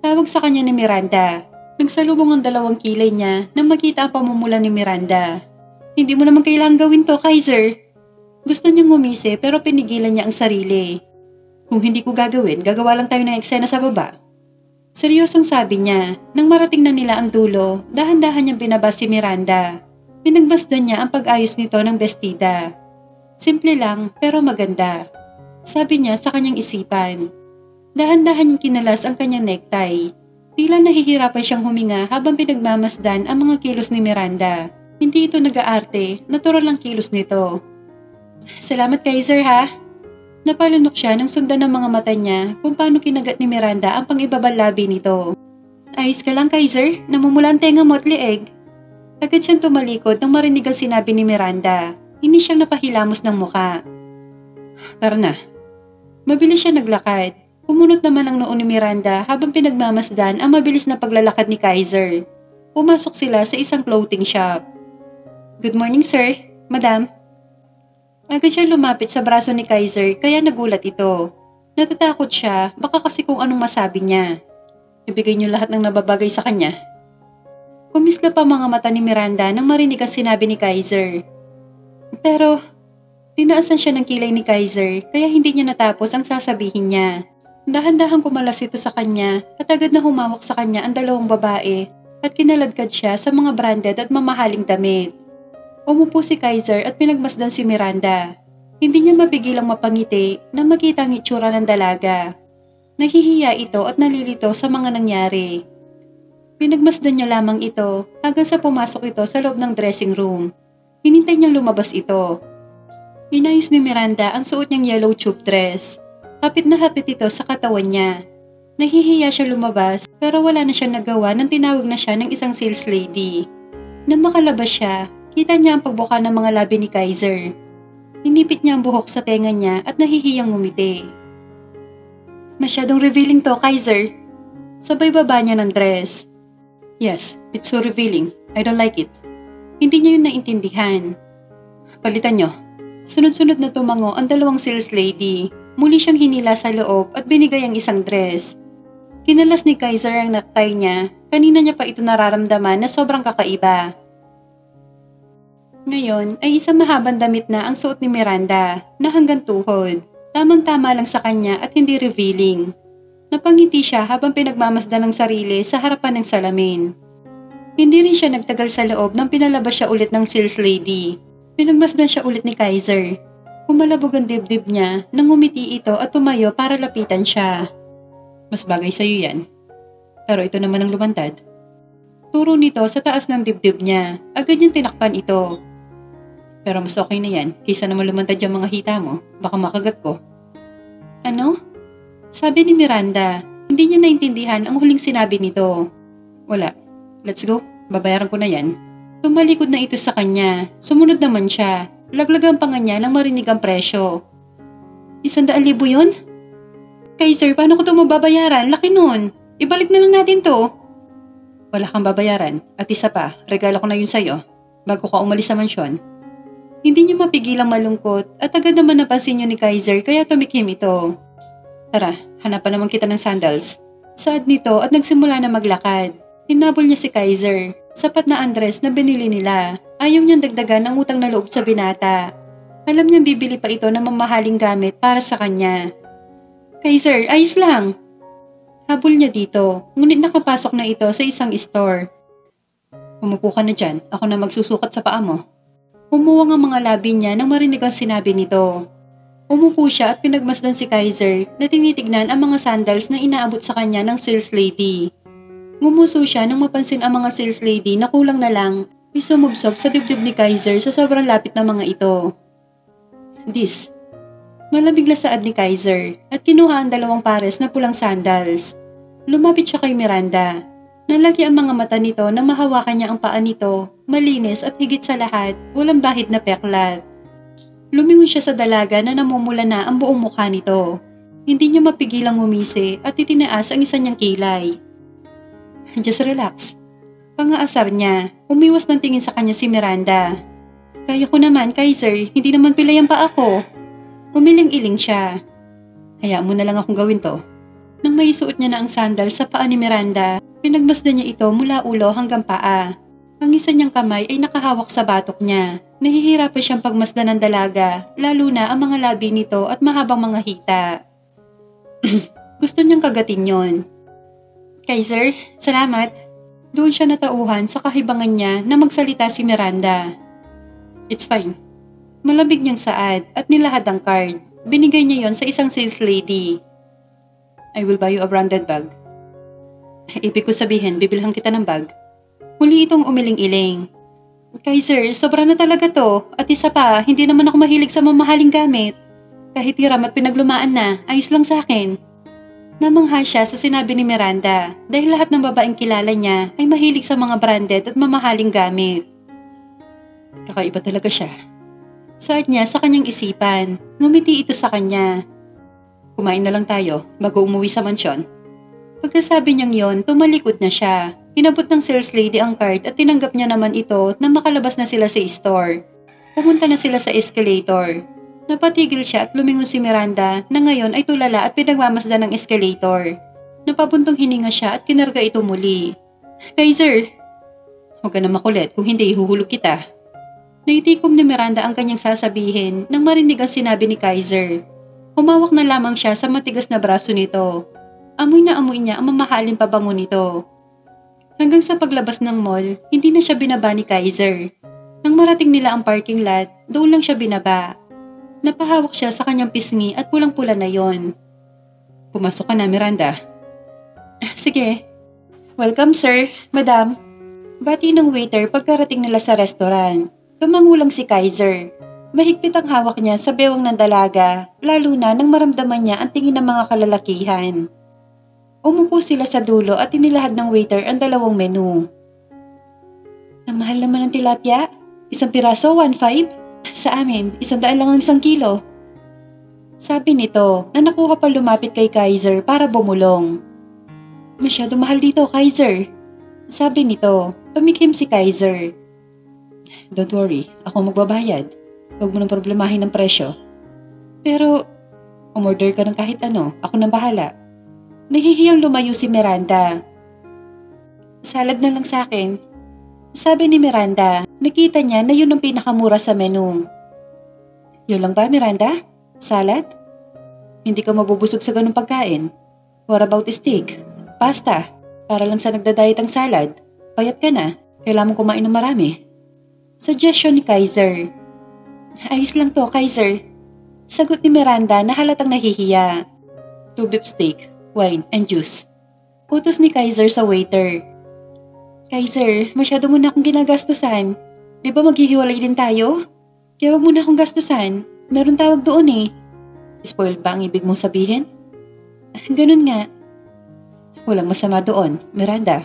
Tawag sa kanya ni Miranda. Nagsalubong ang dalawang kilay niya nang makita ang pamumula ni Miranda. Hindi mo naman kailangang gawin to, Kaiser. Gusto niyang ngumisi pero pinigilan niya ang sarili. Kung hindi ko gagawin, gagawa lang tayo ng eksena sa baba. Seryosong sabi niya. Nang marating na nila ang dulo, dahan-dahan niyang binaba si Miranda. Pinagbasdan niya ang pag-ayos nito ng bestida. Simple lang pero maganda. Sabi niya sa kanyang isipan. Dahan-dahan niyang kinalas ang kanyang necktie. Tila nahihirapan siyang huminga habang pinagmamasdan ang mga kilos ni Miranda. Hindi ito nag-aarte, natural lang kilos nito. Salamat Kaiser ha. Napalunok siya nang sundan ng mga mata niya kung paano kinagat ni Miranda ang pang-ibabal labi nito. Ayos ka lang Kaiser, namumula ang tenga mo at lieg. Agad siyang tumalikod nang marinig ang sinabi ni Miranda. Hindi siyang napahilamos ng muka. Tara na. Mabilis siya naglakad. Pumunot naman ang noo ni Miranda habang pinagmamasdan ang mabilis na paglalakad ni Kaiser. Pumasok sila sa isang clothing shop. Good morning sir, madam. Agad siya lumapit sa braso ni Kaiser kaya nagulat ito. Natatakot siya, baka kasi kung anong masabi niya. Ibigay niyo lahat ng nababagay sa kanya. Kumisla pa mga mata ni Miranda nang marinig ang sinabi ni Kaiser. Pero, tinaasan siya ng kilay ni Kaiser kaya hindi niya natapos ang sasabihin niya. Dahan-dahang kumalas ito sa kanya at agad na humawak sa kanya ang dalawang babae at kinaladkad siya sa mga branded at mamahaling damit. Umupo si Kaiser at pinagmasdan si Miranda. Hindi niya mapigilang mapangiti na makita ang itsura ng dalaga. Nahihiya ito at nalilito sa mga nangyari. Pinagmasdan niya lamang ito hanggang sa pumasok ito sa loob ng dressing room. Hinintay niyang lumabas ito. Inayos ni Miranda ang suot niyang yellow tube dress. Hapit na hapit ito sa katawan niya. Nahihiya siya lumabas pero wala na siyang nagawa nang tinawag na siya ng isang sales lady. Nang makalabas siya, kita niya ang pagbuka ng mga labi ni Kaiser. Hinipit niya ang buhok sa tenga niya at nahihiyang ngumiti. Masyadong revealing to, Kaiser. Sabay baba niya ng dress. Yes, it's so revealing. I don't like it. Hindi niya yun naintindihan. Palitan niyo. Sunod-sunod na tumango ang dalawang sales lady. Muli siyang hinila sa loob at binigay ang isang dress. Kinalas ni Kaiser ang necktie niya. Kanina niya pa ito nararamdaman na sobrang kakaiba. Ngayon ay isang mahabang damit na ang suot ni Miranda na hanggang tuhod. Tamang-tama lang sa kanya at hindi revealing. Napangiti siya habang pinagmamasdan ng sarili sa harapan ng salamin. Hindi rin siya nagtagal sa loob nang pinalabas siya ulit ng sales lady. Pinagmasdan siya ulit ni Kaiser. Kumalabog ang dibdib niya nang ngumiti ito at tumayo para lapitan siya. Mas bagay sa'yo yan. Pero ito naman ang lumantad. Turo nito sa taas ng dibdib niya. Agad niyang tinakpan ito. Pero mas okay na yan kaysa naman lumantad yung mga hita mo. Baka makagat ko. Ano? Sabi ni Miranda. Hindi niya naintindihan ang huling sinabi nito. Wala. Let's go. Babayaran ko na yan. Tumalikod na ito sa kanya. Sumunod naman siya. Laglagan pa nga niya nang marinig ang presyo. 100,000 yun? Kaiser, paano ko ito mababayaran? Laki nun. Ibalik na lang natin to. Wala kang babayaran. At isa pa, regalo ko na yun sa'yo. Bago ka umalis sa mansyon. Hindi niya mapigilang malungkot at agad naman napansin niyo ni Kaiser kaya tumikim ito. Tara, hanapan naman kita ng sandals. Saad nito at nagsimula na maglakad. Hinabol niya si Kaiser. Sapat na ang dress na binili nila. Ayaw niyang dagdagan ang utang na loob sa binata. Alam niyang bibili pa ito ng mamahaling gamit para sa kanya. Kaiser, ayos lang. Habol niya dito, ngunit nakapasok na ito sa isang store. Umupo ka na dyan, ako na magsusukat sa paa mo. Umuwang ang mga labi niya nang marinig ang sinabi nito. Umupo siya at pinagmasdan si Kaiser na tinitignan ang mga sandals na inaabot sa kanya ng sales lady. Ngumuso siya nang mapansin ang mga sales lady na kulang na lang ay sumubsob sa dibdib ni Kaiser sa sobrang lapit ng mga ito. This. Malamig na saad ni Kaiser at kinuha ang dalawang pares na pulang sandals. Lumapit siya kay Miranda. Nalaki ang mga mata nito na mahawakan niya ang paa nito, malinis at higit sa lahat, walang bahid na peklat. Lumingon siya sa dalaga na namumula na ang buong mukha nito. Hindi niya mapigilang ngumisi at itinaas ang isa niyang kilay. Just relax. Pangaasar niya, umiwas ng tingin sa kanya si Miranda. Kaya ko naman, Kaiser, hindi naman pilayan pa ako. Umiling-iling siya. Hayaan mo na lang akong gawin to. Nang maisuot niya na ang sandal sa paa ni Miranda, pinagmasdan niya ito mula ulo hanggang paa. Ang isa niyang kamay ay nakahawak sa batok niya. Nahihirapan siyang pagmasdan ng dalaga, lalo na ang mga labi nito at mahabang mga hita. Gusto niyang kagatin yon. Kaiser, salamat. Doon siya natauhan sa kahibangan niya na magsalita si Miranda. It's fine. Malabig niyang saad at nilahad ang card. Binigay niya yon sa isang sales lady. I will buy you a branded bag. Ibig ko sabihin, bibilhan kita ng bag. Muli itong umiling-iling. Kaiser, sobra na talaga to. At isa pa, hindi naman ako mahilig sa mamahaling gamit. Kahit hiram at pinaglumaan na, ayos lang sa akin. Namangha siya sa sinabi ni Miranda dahil lahat ng babaeng kilala niya ay mahilig sa mga branded at mamahaling gamit. Kakaiba talaga siya. Saad niya sa kanyang isipan, ngumiti ito sa kanya. Kumain na lang tayo bago umuwi sa mansyon. Pagkasabi niyang yon, tumalikod na siya. Inabot ng sales lady ang card at tinanggap niya naman ito na makalabas na sila sa store. Pumunta na sila sa escalator. Napatigil siya at lumingon si Miranda na ngayon ay tulala at pinagmamasdan ng escalator. Napabuntong hininga siya at kinarga ito muli. Kaiser! Huwag ka na makulit, kung hindi ihuhulog kita. Naitikom ni Miranda ang kanyang sasabihin nang marinig ang sinabi ni Kaiser. Humawak na lamang siya sa matigas na braso nito. Amoy na amoy niya ang mamahalin pabango nito. Hanggang sa paglabas ng mall, hindi na siya binaba ni Kaiser. Nang marating nila ang parking lot, doon lang siya binaba. Napahawak siya sa kanyang pisngi at pulang-pula na yon. Pumasok ka na, Miranda. Sige. Welcome, sir, madam. Bati ng waiter pagkarating nila sa restaurant. Tumangulang si Kaiser. Mahigpit ang hawak niya sa bewang ng dalaga, lalo na nang maramdaman niya ang tingin ng mga kalalakihan. Umupo sila sa dulo at inilahad ng waiter ang dalawang menu. Ang mahal naman ng tilapia. Isang piraso, 1.5? Sa amin, 100 lang ang 1 kilo. Sabi nito na nakuha pa lumapit kay Kaiser para bumulong. Masyado mahal dito, Kaiser. Sabi nito, tumikhim si Kaiser. Don't worry, ako magbabayad. Huwag mo nang problemahin ang presyo. Pero, umorder ka ng kahit ano, ako nang bahala. Nahihiyang lumayo si Miranda. Salad na lang sa akin. Sabi ni Miranda, nakita niya na yun ang pinakamura sa menu. Yun lang ba, Miranda? Salad? Hindi ka mabubusog sa ganung pagkain. What about steak? Pasta? Para lang sa nagda-diet ang salad. Payat ka na, kailangan mong kumain ng marami. Suggestion ni Kaiser. Ayos lang to, Kaiser. Sagot ni Miranda na halatang nahihiya. 2 beef steak, wine, and juice. Utos ni Kaiser sa waiter. Kaiser, masyado mo na akong ginagastusan. Di ba maghihiwalay din tayo? Kaya wag mo na akong gastusan. Meron tawag doon eh. Spoiled ba ang ibig mong sabihin? Ganun nga. Walang masama doon, Miranda.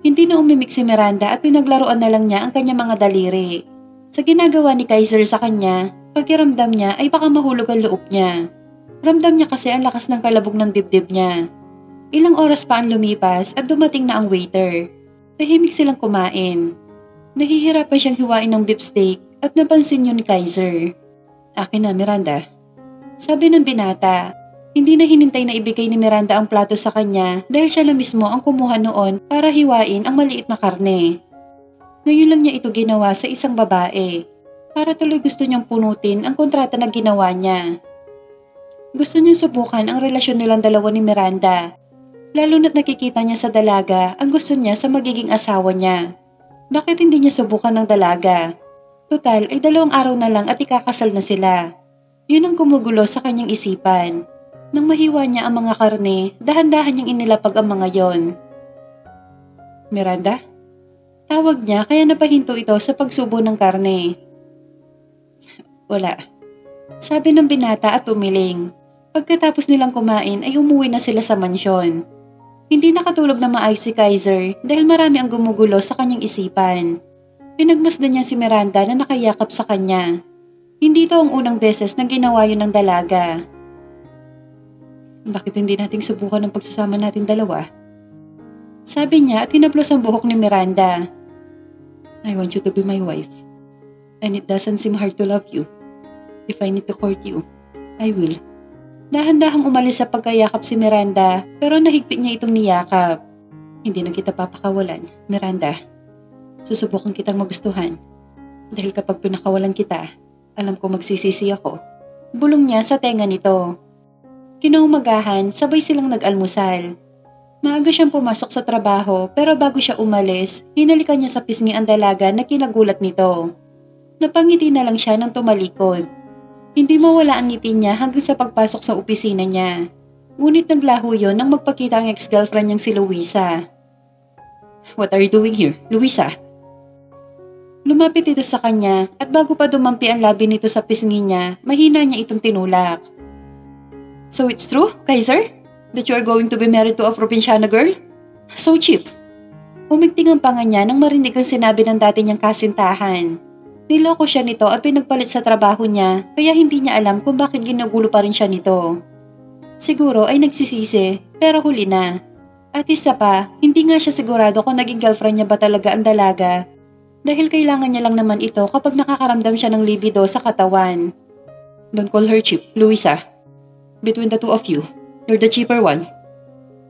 Hindi na umimik si Miranda at pinaglaruan na lang niya ang kanyang mga daliri. Sa ginagawa ni Kaiser sa kanya, pagkiramdam niya ay baka mahulog ang loob niya. Ramdam niya kasi ang lakas ng kalabog ng dibdib niya. Ilang oras pa ang lumipas at dumating na ang waiter. Tahimik silang kumain. Nahihirapan siyang hiwain ng beef steak at napansin yun ni Kaiser. Akin na, Miranda. Sabi ng binata. Hindi na hinintay na ibigay ni Miranda ang plato sa kanya dahil siya lang mismo ang kumuha noon para hiwain ang maliit na karne. Ngayon lang niya ito ginawa sa isang babae. Para tuloy gusto niyang punutin ang kontrata na ginawa niya. Gusto niyang subukan ang relasyon nilang dalawa ni Miranda. Lalo na't nakikita niya sa dalaga ang gusto niya sa magiging asawa niya. Bakit hindi niya subukan ng dalaga? Total ay 2 araw na lang at ikakasal na sila. Yun ang gumugulo sa kanyang isipan. Nang mahiwa niya ang mga karne, dahan-dahan niyang inilapag ang mga yon. Miranda? Tawag niya kaya napahinto ito sa pagsubo ng karne. Wala. Sabi ng binata at umiling. Pagkatapos nilang kumain ay umuwi na sila sa mansyon. Hindi nakatulog na maayos si Kaiser dahil marami ang gumugulo sa kanyang isipan. Pinagmasdan niya si Miranda na nakayakap sa kanya. Hindi ito ang unang beses na ginawa yun ng dalaga. Bakit hindi nating subukan ang pagsasama natin dalawa? Sabi niya at hinaplos ang buhok ni Miranda. I want you to be my wife. And it doesn't seem hard to love you. If I need to court you, I will. Dahan-dahang umalis sa pagkayakap si Miranda pero nahigpit niya itong niyakap. Hindi na kita papakawalan, Miranda. Susubukan kitang magustuhan. Dahil kapag pinakawalan kita, alam ko magsisisi ako. Bulong niya sa tenga nito. Kinaumagahan, sabay silang nag-almusal. Maaga siyang pumasok sa trabaho pero bago siya umalis, hinalikan niya sa pisngi ang dalaga na kinagulat nito. Napangiti na lang siya nang tumalikod. Hindi mawala ang ngiti niya hanggang sa pagpasok sa opisina niya. Ngunit naglaho yon nang magpakita ang ex-girlfriend niyang si Luisa. What are you doing here, Luisa? Lumapit ito sa kanya at bago pa dumampi ang labi nito sa pisngi niya, mahina niya itong tinulak. So it's true, Kaiser? That you are going to be married to a probinsyana girl? So cheap. Umigting ang panga niya nang marinig ang sinabi ng dati niyang kasintahan. Niloko siya nito at pinagpalit sa trabaho niya kaya hindi niya alam kung bakit ginugulo pa rin siya nito. Siguro ay nagsisisi pero huli na. At isa pa, hindi nga siya sigurado kung naging girlfriend niya ba talaga ang dalaga dahil kailangan niya lang naman ito kapag nakakaramdam siya ng libido sa katawan. Don't call her cheap, Luisa. Between the two of you, you're the cheaper one.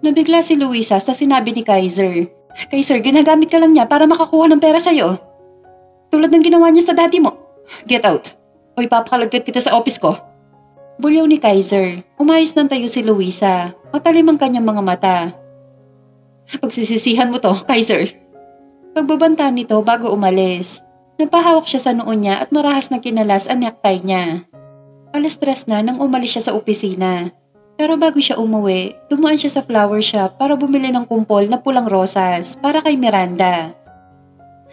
Nabigla si Luisa sa sinabi ni Kaiser. Kaiser, ginagamit ka lang niya para makakuha ng pera sa'yo. Tulad ng ginawa niya sa daddy mo. Get out. O ipapakalagkat kita sa office ko. Bulyaw ni Kaiser. Umayos ng tayo si Luisa. Matalim ang kanyang mga mata. Pagsisisihan mo to, Kaiser. Pagbabanta nito bago umalis. Napahawak siya sa noo niya at marahas na kinalas ang necktie niya. Alas 3 na nang umalis siya sa opisina. Pero bago siya umuwi, dumaan siya sa flower shop para bumili ng kumpol na pulang rosas para kay Miranda.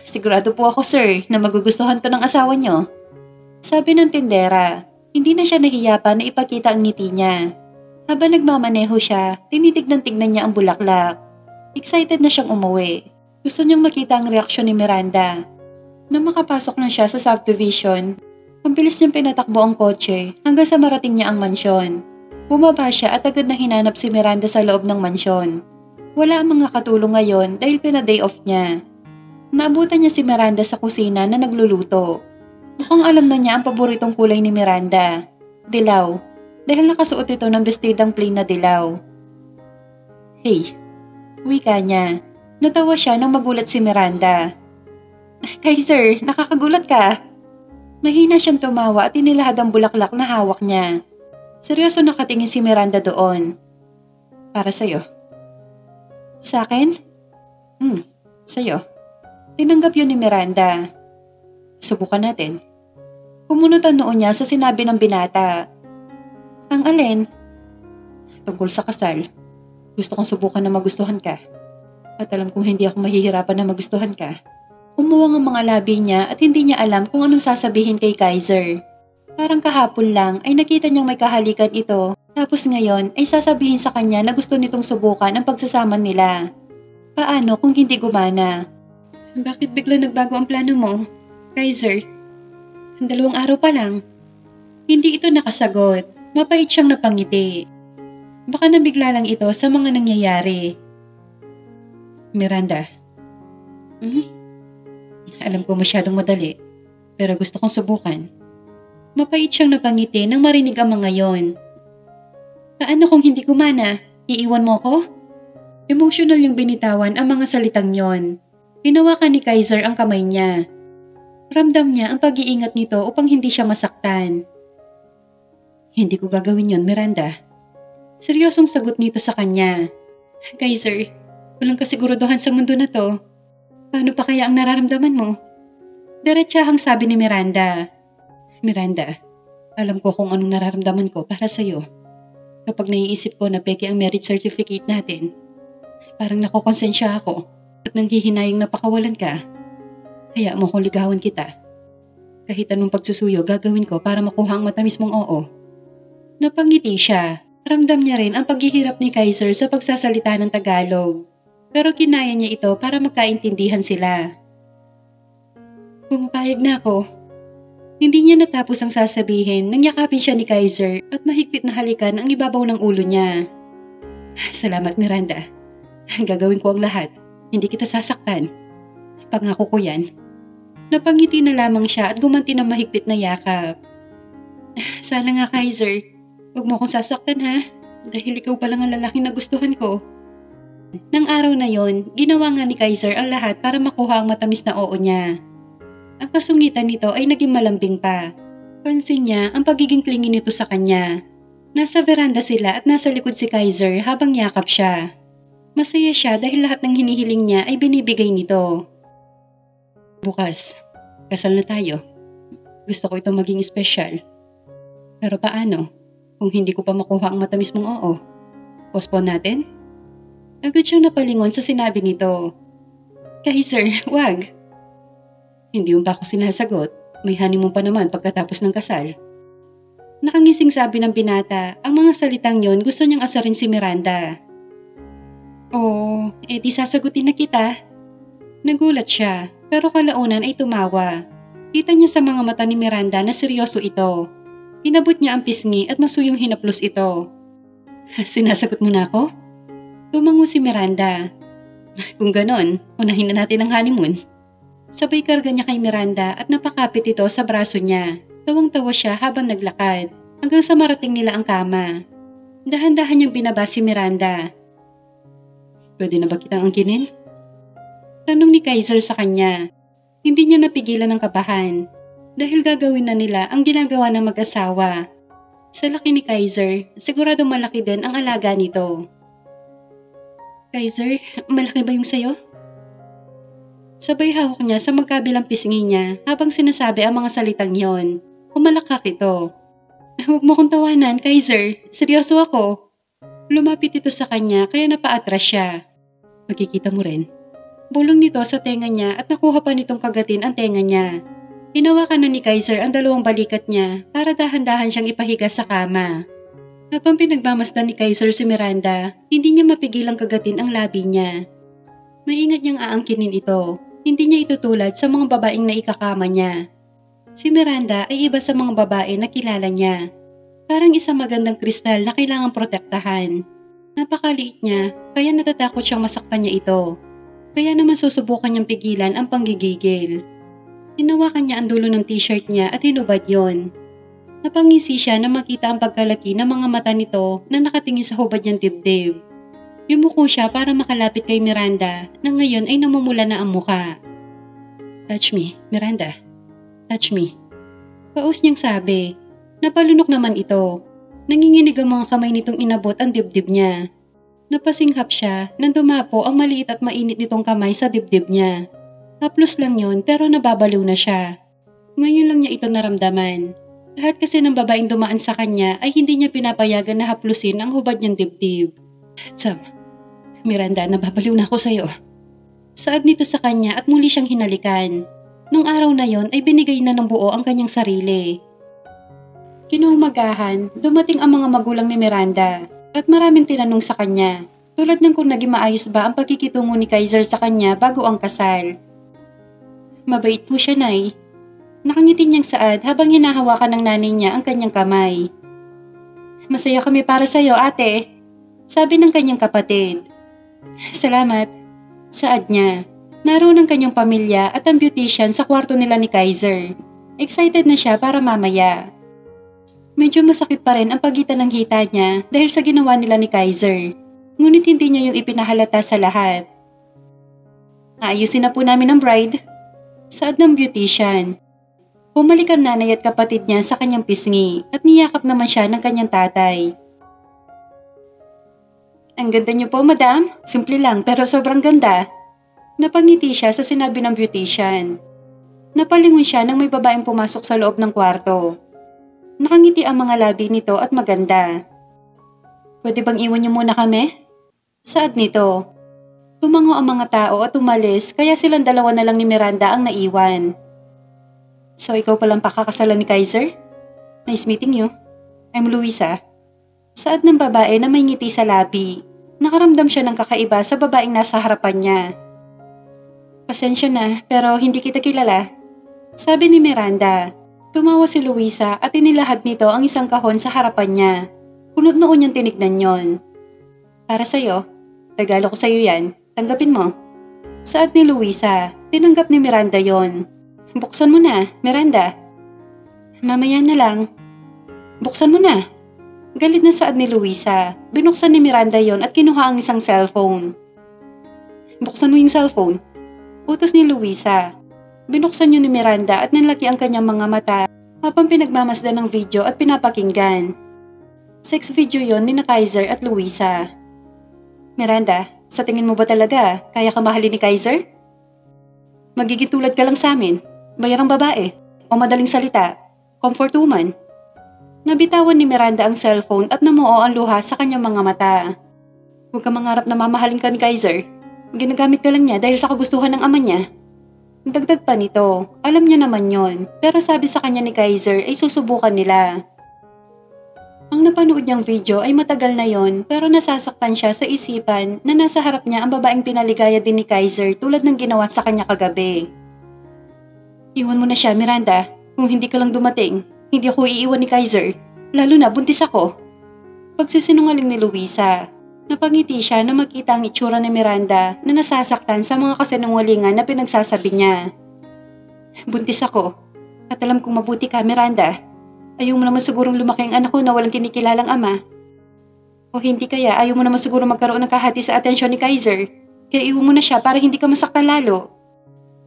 Sigurado po ako, sir, na magugustuhan to ng asawa niyo. Sabi ng tindera. Hindi na siya nahiya pa na ipakita ang ngiti niya. Habang nagmamaneho siya, tinitignan-tignan niya ang bulaklak. Excited na siyang umuwi. Gusto niyang makita ang reaksyon ni Miranda. Nang makapasok na siya sa subdivision, mabilis niyang pinatakbo ang kotse hanggang sa marating niya ang mansyon. Bumaba siya at agad na hinanap si Miranda sa loob ng mansyon. Wala ang mga katulong ngayon dahil pina-day off niya. Naabutan niya si Miranda sa kusina na nagluluto. Mukhang alam na niya ang paboritong kulay ni Miranda, dilaw, dahil nakasuot ito ng bestidang plain na dilaw. Hey, wika niya. Natawa siya nang magulat si Miranda. Kaiser, nakakagulat ka. Mahina siyang tumawa at inilahad ang bulaklak na hawak niya. Seryoso nakatingin si Miranda doon. Para sa'yo. Sa akin? Sa'yo. Tinanggap yun ni Miranda. Subukan natin. Kumunot ang noo niya sa sinabi ng binata. Ang alin? Tungkol sa kasal. Gusto kong subukan na magustuhan ka. At alam kong hindi ako mahihirapan na magustuhan ka. Umuwang ang mga labi niya at hindi niya alam kung anong sasabihin kay Kaiser. Parang kahapon lang ay nakita niyang may kahalikan ito. Tapos ngayon ay sasabihin sa kanya na gusto nitong subukan ang pagsasama nila. Paano kung hindi gumana? Bakit bigla nagbago ang plano mo, Kaiser? 2 araw pa lang. Hindi ito nakasagot. Mapait siyang napangiti. Baka nabigla lang ito sa mga nangyayari. Miranda. Alam ko masyadong madali, pero gusto kong subukan. Mapait siyang napangiti nang marinig ang mga yon. Paano kung hindi gumana? Iiwan mo ko? Emotional yung binitawan ang mga salitang yon. Hinawakan ni Kaiser ang kamay niya. Ramdam niya ang pag-iingat nito upang hindi siya masaktan. Hindi ko gagawin yon, Miranda. Seryosong sagot nito sa kanya. Kaiser, walang kasiguraduhan sa mundo na to. Paano pa kaya ang nararamdaman mo? Diretsahang sabi ni Miranda. Miranda, alam ko kung anong nararamdaman ko para sa'yo. Kapag naiisip ko na peke ang marriage certificate natin, parang nakokonsensya ako at nanghihinayang napakawalan ka. Kaya mo kong ligawan kita. Kahit anong pagsusuyo gagawin ko para makuha ang matamis mong oo. Napangiti siya. Ramdam niya rin ang paghihirap ni Kaiser sa pagsasalita ng Tagalog. Pero kinaya niya ito para magkaintindihan sila. Pumapayag na ako. Hindi niya natapos ang sasabihin nang yakapin siya ni Kaiser at mahigpit na halikan ang ibabaw ng ulo niya. Salamat, Miranda. Gagawin ko ang lahat. Hindi kita sasaktan. Pangako ko yan. Napangiti na lamang siya at gumanti ng mahigpit na yakap. Sana nga, Kaiser. Huwag mo akong sasaktan, ha? Dahil ikaw pa lang ang lalaki na gustuhan ko. Nang araw na yon, ginawa nga ni Kaiser ang lahat para makuha ang matamis na oo niya. Ang kasungitan nito ay naging malambing pa. Pansin niya ang pagiging clingy nito sa kanya. Nasa veranda sila at nasa likod si Kaiser habang yakap siya. Masaya siya dahil lahat ng hinihiling niya ay binibigay nito. Bukas, kasal na tayo. Gusto ko ito maging espesyal. Pero paano kung hindi ko pa makuha ang matamis mong oo? Postpone natin? Agad siyang napalingon sa sinabi nito. Kaiser, wag. Hindi mo pa ako sinasagot. May honeymoon pa naman pagkatapos ng kasal. Nakangising sabi ng binata, ang mga salitang yon gusto niyang asarin si Miranda. Oh, di sasagutin na kita. Nagulat siya, pero kalaunan ay tumawa. Kita niya sa mga mata ni Miranda na seryoso ito. Inabot niya ang pisngi at masuyong hinaplos ito. Sinasagot mo na ako? Tumango si Miranda. Kung ganon, unahin na natin ang honeymoon. Sabay karga niya kay Miranda at napakapit ito sa braso niya. Tawang-tawa siya habang naglakad hanggang sa marating nila ang kama. Dahan-dahan niyang binaba si Miranda. Pwede na ba kitang angkinin? Tanong ni Kaiser sa kanya. Hindi niya napigilan ng kabahan dahil gagawin na nila ang ginagawa ng mag-asawa. Sa laki ni Kaiser, sigurado malaki din ang alaga nito. Kaiser, malaki ba yung sayo? Sabay hawak niya sa magkabilang pisngi niya habang sinasabi ang mga salitang yon. Humalakak ito. Huwag mo kong tawanan, Kaiser. Seryoso ako. Lumapit ito sa kanya kaya napaatras siya. Makikita mo rin. Bulong nito sa tenga niya at nakuha pa nitong kagatin ang tenga niya. Hinawakan na ni Kaiser ang dalawang balikat niya para dahan-dahan siyang ipahiga sa kama. Habang pinagmamasdan ni Kaiser si Miranda, hindi niya mapigilang kagatin ang labi niya. Maingat niyang aangkinin ito. Hindi niya itutulad sa mga babaeng naikakama niya. Si Miranda ay iba sa mga babae na kilala niya. Parang isang magandang kristal na kailangang protektahan. Napakaliit niya, kaya natatakot siyang masaktan niya ito. Kaya naman susubukan niyang pigilan ang panggigigil. Hinawakan niya ang dulo ng t-shirt niya at hinubad yon. Napangisi siya na makita ang pagkalaki ng mga mata nito na nakatingin sa hubad niyang dibdib. Yumuko siya para makalapit kay Miranda na ngayon ay namumula na ang muka. Touch me, Miranda. Touch me. Paus niyang sabi. Napalunok naman ito. Nanginginig ang mga kamay nitong inabot ang dibdib niya. Napasinghap siya nang dumapo ang maliit at mainit nitong kamay sa dibdib niya. Haplos lang yun pero nababaliw na siya. Ngayon lang niya ito naramdaman. Lahat kasi ng babaeng dumaan sa kanya ay hindi niya pinapayagan na haplusin ang hubad niyang dibdib. Sam, Miranda, nababaliw na ako sa'yo. Saad nito sa kanya at muli siyang hinalikan. Nung araw na yon ay binigay na ng buo ang kanyang sarili. Kinaumagahan, dumating ang mga magulang ni Miranda at maraming tinanong sa kanya. Tulad ng kung naging maayos ba ang pagkikitungo ni Kaiser sa kanya bago ang kasal. Mabait po siya, Nay. Nakangiti niyang saad habang hinahawakan ng nanay niya ang kanyang kamay. Masaya kami para sa'yo, ate. Sabi ng kanyang kapatid. Salamat. Saad niya. Naroon ang kanyang pamilya at ang beautician sa kwarto nila ni Kaiser. Excited na siya para mamaya. Medyo masakit pa rin ang pagitan ng hita niya dahil sa ginawa nila ni Kaiser. Ngunit hindi niya yung ipinahalata sa lahat. Ayusin na po namin ang bride. Saad ng beautician. Bumalik ang nanay at kapatid niya sa kanyang pisngi at niyakap naman siya ng kanyang tatay. Ang ganda niyo po, madam. Simple lang pero sobrang ganda. Napangiti siya sa sinabi ng beautician. Napalingon siya nang may babaeng pumasok sa loob ng kwarto. Nakangiti ang mga labi nito at maganda. Pwede bang iwan niyo muna kami? Saad nito. Tumango ang mga tao at umalis kaya silang dalawa na lang ni Miranda ang naiwan. So ikaw palang pakakasalan ni Kaiser? Nice meeting you. I'm Luisa. Saad ng babae na may ngiti sa labi. Nakaramdam siya ng kakaiba sa babaeng nasa harapan niya. Pasensya na pero hindi kita kilala. Sabi ni Miranda. Tumawa si Luisa at inilahad nito ang isang kahon sa harapan niya. Kunot noon niyang tinignan yon. Para sa'yo. Regalo ko sa'yo yan. Tanggapin mo. Saad ni Luisa. Tinanggap ni Miranda yon. Buksan mo na, Miranda. Mamaya na lang. Buksan mo na. Galit na saad ni Luisa. Binuksan ni Miranda yon at kinuha ang isang cellphone. Buksan mo yung cellphone. Utos ni Luisa. Binuksan niyo ni Miranda at nanlaki ang kanyang mga mata habang pinagmamasdan ng video at pinapakinggan. Sex video yon ni na Kaiser at Luisa. Miranda, sa tingin mo ba talaga kaya ka mahalin ni Kaiser? Magiging tulad ka lang sa amin, bayarang babae, o madaling salita, comfort woman. Nabitawan ni Miranda ang cellphone at namuo ang luha sa kanyang mga mata. Huwag ka mangarap na mamahalin ka ni Kaiser. Ginagamit ka lang niya dahil sa kagustuhan ng ama niya. Dagdag pa nito, alam niya naman yon, pero sabi sa kanya ni Kaiser ay susubukan nila. Ang napanood niyang video ay matagal na yon pero nasasaktan siya sa isipan na nasa harap niya ang babaeng pinaligaya din ni Kaiser tulad ng ginawa sa kanya kagabi. Iwan mo na siya, Miranda. Kung hindi ka lang dumating, hindi ako iiwan ni Kaiser. Lalo na buntis ako. Pagsisinungaling ni Luisa. Napangiti siya na makita ang itsura ni Miranda na nasasaktan sa mga kasinungalingan na pinagsasabi niya. Buntis ako. At alam kong mabuti ka, Miranda. Ayaw mo naman sigurong lumaki ang anak ko na walang kinikilalang ama. O hindi kaya ayaw mo naman siguro magkaroon ng kahati sa atensyon ni Kaiser. Kaya iwan mo na siya para hindi ka masaktan lalo.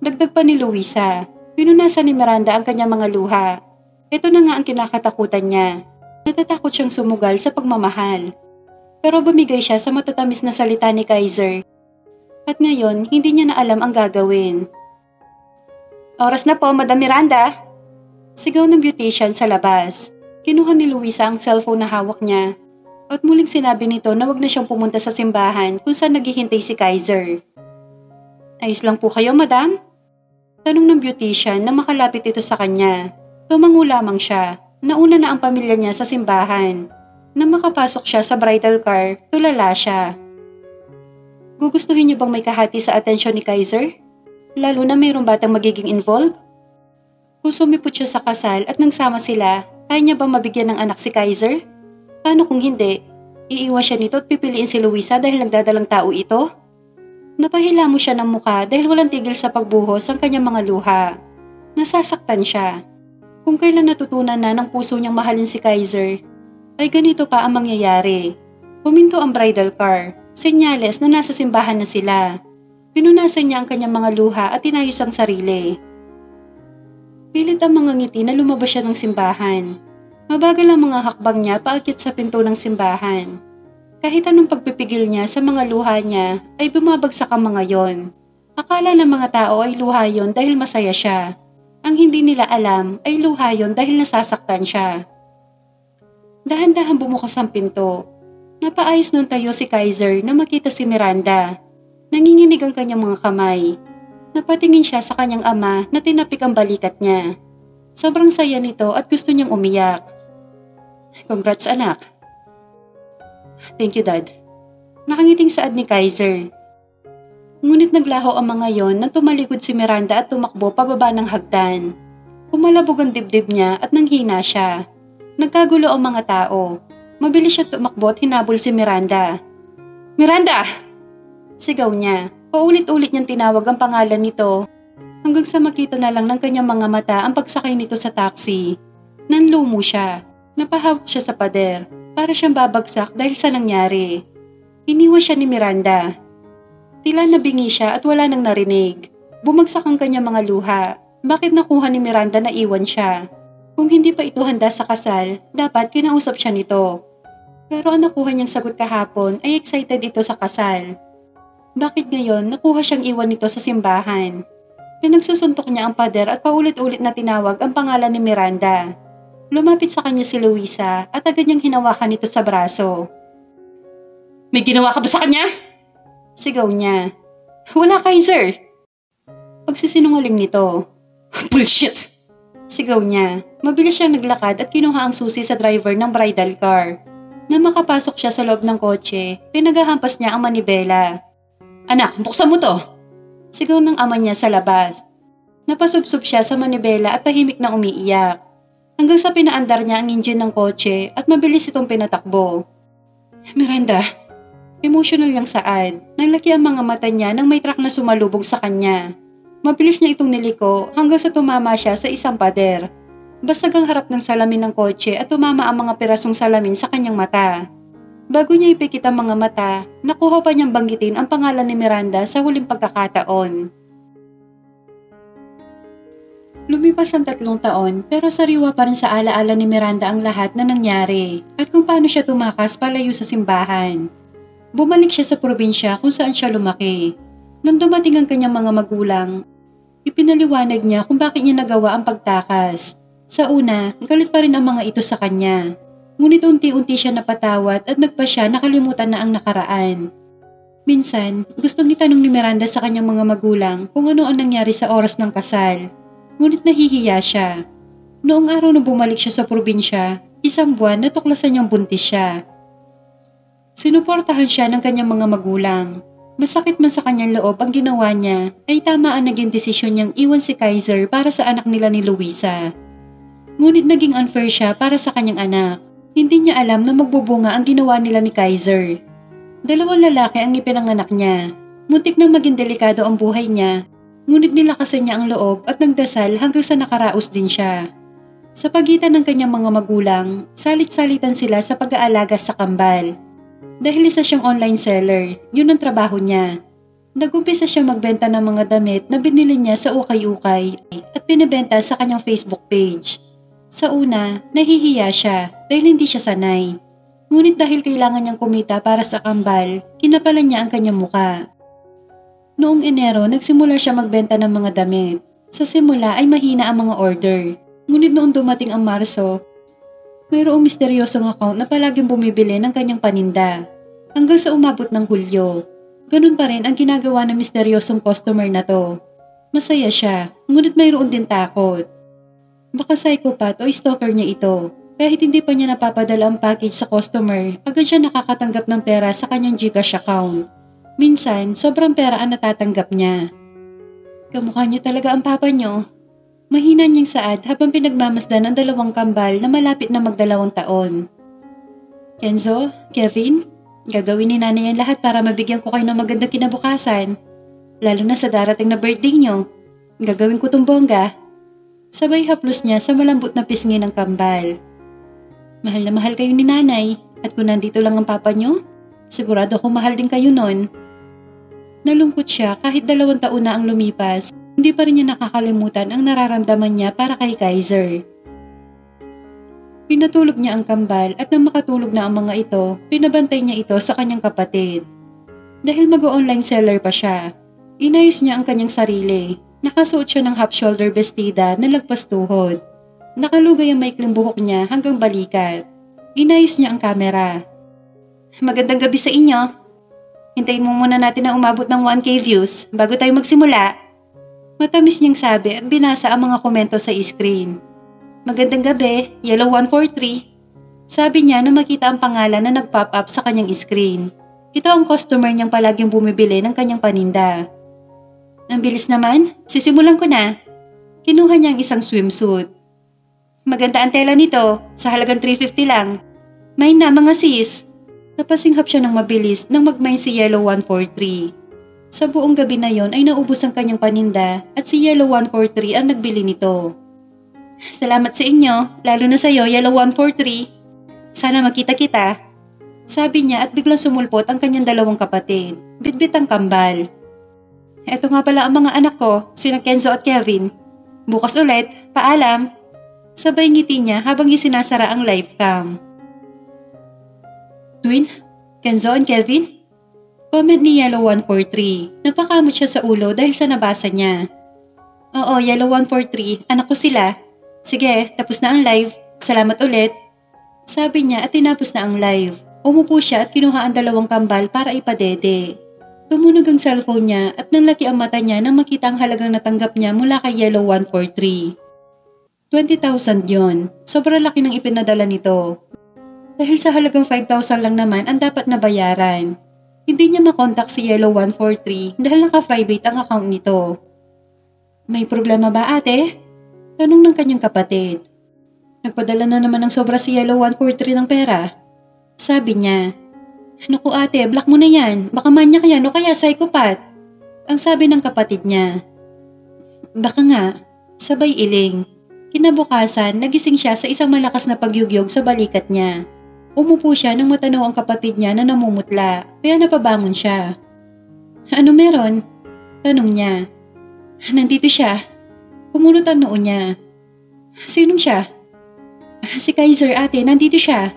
Dagdag pa ni Luisa. Pinunasan ni Miranda ang kanyang mga luha. Ito na nga ang kinakatakutan niya. Natatakot siyang sumugal sa pagmamahal. Pero bumigay siya sa matatamis na salita ni Kaiser. At ngayon, hindi niya na alam ang gagawin. Oras na po, Madam Miranda! Sigaw ng beautician sa labas. Kinuha ni Luisa ang cellphone na hawak niya. At muling sinabi nito na wag na siyang pumunta sa simbahan kung saan naghihintay si Kaiser. Ayos lang po kayo, Madam? Tanong ng beautician na makalapit ito sa kanya. Tumango lamang siya. Nauna na ang pamilya niya sa simbahan. Nang makapasok siya sa bridal car, tulala siya. Gugustuhin niyo bang may kahati sa atensyon ni Kaiser? Lalo na mayroong batang magiging involved? Kung sumipot siya sa kasal at nagsama sila, kaya niya bang mabigyan ng anak si Kaiser? Paano kung hindi? Iiwan siya nito at pipiliin si Luisa dahil nagdadalang tao ito? Napahila mo siya ng muka dahil walang tigil sa pagbuhos ang kanyang mga luha. Nasasaktan siya. Kung kailan natutunan na ng puso niyang mahalin si Kaiser, ay ganito pa ang mangyayari. Huminto ang bridal car, senyales na nasa simbahan na sila. Pinunasan niya ang kanyang mga luha at inayos ang sarili. Pilit ang mga ngiti na lumabas siya ng simbahan. Mabagal ang mga hakbang niya paakyat sa pinto ng simbahan. Kahit anong pagpipigil niya sa mga luha niya ay bumabagsak ang mga yon. Akala ng mga tao ay luha yon dahil masaya siya. Ang hindi nila alam ay luha yon dahil nasasaktan siya. Dahan-dahan bumukas ang pinto. Napaayos nung tayo si Kaiser na makita si Miranda. Nanginginig ang kanyang mga kamay. Napatingin siya sa kanyang ama na tinapik ang balikat niya. Sobrang saya nito at gusto niyang umiyak. Congrats anak. Thank you Dad. Nakangiting saad ni Kaiser. Ngunit naglaho ang mga yon nang tumalikod si Miranda at tumakbo pababa ng hagdan. Pumalabog ang dibdib niya at nanghina siya. Nagkagulo ang mga tao. Mabilis siya tumakbo at hinabol si Miranda. Miranda! Sigaw niya. Paulit-ulit niyang tinawag ang pangalan nito hanggang sa makita na lang ng kanyang mga mata ang pagsakay nito sa taxi. Nanlumo siya. Napahawak siya sa pader para siyang babagsak dahil sa nangyari. Iniwan siya ni Miranda. Tila nabingi siya at wala nang narinig. Bumagsak ang kanyang mga luha. Bakit nakuha ni Miranda na iwan siya? Kung hindi pa ito handa sa kasal, dapat kinausap siya nito. Pero ang nakuha niyang sagot kahapon ay excited ito sa kasal. Bakit ngayon nakuha siyang iwan nito sa simbahan? Pinagsusuntok niya ang pader at paulit-ulit na tinawag ang pangalan ni Miranda. Lumapit sa kanya si Luisa at agad niyang hinawakan ito sa braso. May ginawa ka ba sa kanya? Sigaw niya. Wala Kaiser. Pagsisinungaling nito. Bullshit! Sigaw niya. Mabilis siyang naglakad at kinuha ang susi sa driver ng bridal car. Nang makapasok siya sa loob ng kotse, pinaghahampas niya ang manibela. Anak, buksan mo to! Sigaw ng ama niya sa labas. Napasubsob siya sa manibela at tahimik na umiiyak. Hanggang sa pinaandar niya ang engine ng kotse at mabilis itong pinatakbo. Miranda! Emotional yang saad. Nalaki ang mga mata niya nang may truck na sumalubog sa kanya. Mabilis niya itong niliko hanggang sa tumama siya sa isang pader. Basag ang harap ng salamin ng kotse at tumama ang mga pirasong salamin sa kanyang mata. Bago niya ipikit ang mga mata, nakuha pa niyang banggitin ang pangalan ni Miranda sa huling pagkakataon. Lumipas ang 3 taon pero sariwa pa rin sa alaala ni Miranda ang lahat na nangyari at kung paano siya tumakas palayo sa simbahan. Bumalik siya sa probinsya kung saan siya lumaki. Nang dumating ang kanyang mga magulang, ipinaliwanag niya kung bakit niya nagawa ang pagtakas. Sa una, galit pa rin ang mga ito sa kanya. Ngunit unti-unti siya napatawad at nagpa siya nakalimutan na ang nakaraan. Minsan, gustong itanong ni Miranda sa kanyang mga magulang kung ano ang nangyari sa oras ng kasal. Ngunit nahihiya siya. Noong araw na bumalik siya sa probinsya, 1 buwan natuklasan niyang buntis siya. Sinuportahan siya ng kanyang mga magulang. Masakit man sa kanyang loob ang ginawa niya, ay tama ang naging desisyon niyang iwan si Kaiser para sa anak nila ni Luisa. Ngunit naging unfair siya para sa kanyang anak. Hindi niya alam na magbubunga ang ginawa nila ni Kaiser. 2 lalaki ang ipinanganak niya. Muntik nang maging delikado ang buhay niya Ngunit nilakasan niya ang loob at nagdasal hanggang sa nakaraos din siya. Sa pagitan ng kanyang mga magulang, salit-salitan sila sa pag-aalaga sa kambal. Dahil isa siyang online seller, yun ang trabaho niya. Nag-umpisa siyang magbenta ng mga damit na binili niya sa ukay-ukay at binibenta sa kanyang Facebook page. Sa una, nahihiya siya dahil hindi siya sanay. Ngunit dahil kailangan niyang kumita para sa kambal, kinapalan niya ang kanyang muka. Noong Enero, nagsimula siya magbenta ng mga damit. Sa simula ay mahina ang mga order. Ngunit noong dumating ang Marso, mayroong misteryosong account na palaging bumibili ng kanyang paninda. Hanggang sa umabot ng Hulyo. Ganun pa rin ang ginagawa ng misteryosong customer na to. Masaya siya, ngunit mayroon din takot. Baka psychopath o stalker niya ito. Kahit hindi pa niya napapadala ang package sa customer, agad siya nakakatanggap ng pera sa kanyang GCash account. Minsan, sobrang pera ang natatanggap niya. Kamukha niyo talaga ang papa niyo. Mahina niyang saad habang pinagmamasdan ang dalawang kambal na malapit na magdalawang taon. Kenzo, Kevin, gagawin ni nanay ang lahat para mabigyan ko kayo ng magandang kinabukasan. Lalo na sa darating na birthday niyo. Gagawin ko tong bongga. Sabay haplos niya sa malambot na pisngi ng kambal. Mahal na mahal kayo ni nanay at kung nandito lang ang papa niyo, sigurado kong mahal din kayo nun. Nalungkot siya kahit 2 taon na ang lumipas. Hindi pa rin niya nakakalimutan ang nararamdaman niya para kay Kaiser. Pinatulog niya ang kambal at nang makatulog na ang mga ito, pinabantay niya ito sa kanyang kapatid. Dahil mag-online seller pa siya, inayos niya ang kanyang sarili. Nakasuot siya ng half-shoulder bestida na lagpas tuhod. Nakalugay ang maikling buhok niya hanggang balikat. Inayos niya ang kamera. Magandang gabi sa inyo. Hintayin mo muna natin na umabot ng 1K views bago tayo magsimula. Matamis niyang sabi at binasa ang mga komento sa screen. Magandang gabi, Yellow 143. Sabi niya na makita ang pangalan na nag-pop up sa kanyang screen. Ito ang customer niyang palaging bumibili ng kanyang paninda. Ang bilis naman, sisimulan ko na. Kinuha niya ang isang swimsuit. Maganda ang tela nito, sa halagang 350 lang. May na mga sis. Napasinghap siya ng mabilis nang magmain si Yellow 143. Sa buong gabi na yon ay naubos ang kanyang paninda at si Yellow 143 ang nagbili nito. Salamat sa inyo, lalo na sa iyo Yellow 143. Sana makita kita. Sabi niya at biglang sumulpot ang kanyang 2 kapatid, bitbit ang kambal. Eto nga pala ang mga anak ko, sina Kenzo at Kevin. Bukas ulit, paalam. Sabay ngiti niya habang isinasara ang live cam. Twin, Kenzo and Kevin? Comment ni Yellow 143. Napakamot siya sa ulo dahil sa nabasa niya. Oo, Yellow 143, anak ko sila. Sige, tapos na ang live. Salamat ulit. Sabi niya at tinapos na ang live. Umupo siya at kinuha ang 2 kambal para ipadede. Tumunog ang cellphone niya at nanlaki ang mata niya nang makita ang halagang natanggap niya mula kay Yellow 143. 20,000 yon. Sobrang laki ng ipinadala nito. Dahil sa halagang 5,000 lang naman ang dapat na bayaran. Hindi niya makontak si Yellow 143 dahil naka-private ang account nito. May problema ba ate? Tanong ng kanyang kapatid. Nagpadala na naman ng sobra si Yellow 143 ng pera. Sabi niya, naku ate, block mo na yan. Baka manyak yan o kaya psychopath. Ang sabi ng kapatid niya. Baka nga, sabay iling. Kinabukasan, nagising siya sa isang malakas na pagyugyog sa balikat niya. Umupo siya nang matanaw ang kapatid niya na namumutla, kaya napabangon siya. Ano meron? Tanong niya. Nandito siya. Kumunot ang noo niya. Sinong siya? Si Kaiser ate, nandito siya.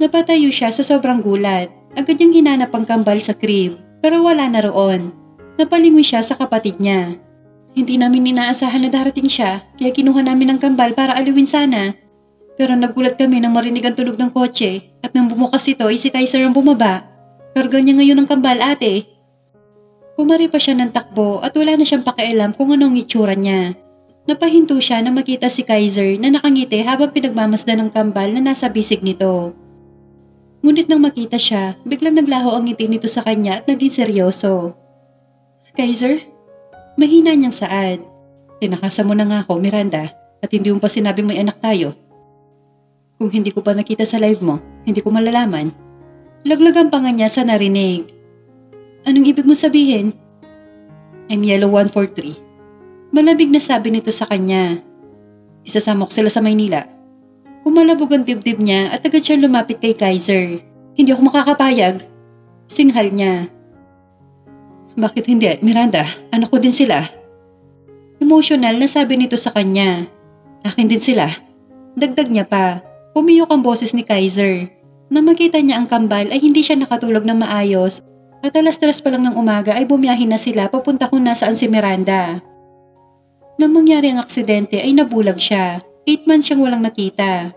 Napatayo siya sa sobrang gulat. Agad niyang hinanap ang kambal sa crib, pero wala na roon. Napalingon siya sa kapatid niya. Hindi namin inaasahan na darating siya, kaya kinuha namin ang kambal para aliwin sana. Pero nagulat kami nang marinig ang tunog ng kotse at nang bumukas ito ay si Kaiser ang bumaba. Karga niya ngayon ang kambal ate. Kumari pa siya ng takbo at wala na siyang pakialam kung anong itsura niya. Napahinto siya na makita si Kaiser na nakangiti habang pinagmamasdan ng kambal na nasa bisig nito. Ngunit nang makita siya, biglang naglaho ang ngiti nito sa kanya at naging seryoso. Kaiser? Mahina niyang saad. Tinakasan mo na nga ako, Miranda, at hindi mo pa sinabing may anak tayo. Kung hindi ko pa nakita sa live mo, hindi ko malalaman. Laglagan pa nga niya sa narinig. Anong ibig mo sabihin? I'm Yellow 143. Malabig na sabi nito sa kanya. Isasama ko sila sa Maynila. Kumalabog ang dibdib niya at agad siya lumapit kay Kaiser. Hindi ako makakapayag. Singhal niya. Bakit hindi, Miranda? Anak ko din sila. Emotional na sabi nito sa kanya. Akin din sila. Dagdag niya pa. Pumiyok ang boses ni Kaiser. Nang makita niya ang kambal ay hindi siya nakatulog na maayos at alas-3 pa lang ng umaga ay bumiyahin na sila papunta kung nasaan si Miranda. Nang mangyari ang aksidente ay nabulag siya. 8 months siyang walang nakita.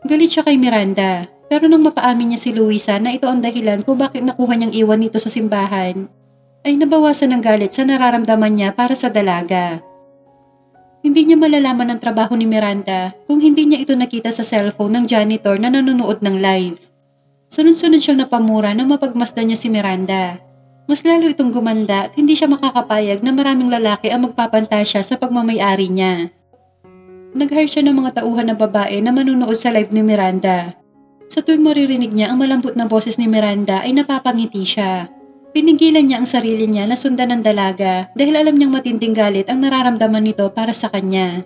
Galit siya kay Miranda, pero nang mapaamin niya si Luisa na ito ang dahilan kung bakit nakuha niyang iwan nito sa simbahan, ay nabawasan ng galit sa nararamdaman niya para sa dalaga. Hindi niya malalaman ang trabaho ni Miranda kung hindi niya ito nakita sa cellphone ng janitor na nanonood ng live. Sunod-sunod siyang napamura na mapagmasdan niya si Miranda. Mas lalo itong gumanda at hindi siya makakapayag na maraming lalaki ang magpapantasya sa pagmamayari niya. Nag-hire siya ng mga tauhan na babae na manunood sa live ni Miranda. Sa tuwing maririnig niya ang malambot na boses ni Miranda ay napapangiti siya. Pinigilan niya ang sarili niya na sundan ng dalaga dahil alam niyang matinding galit ang nararamdaman nito para sa kanya.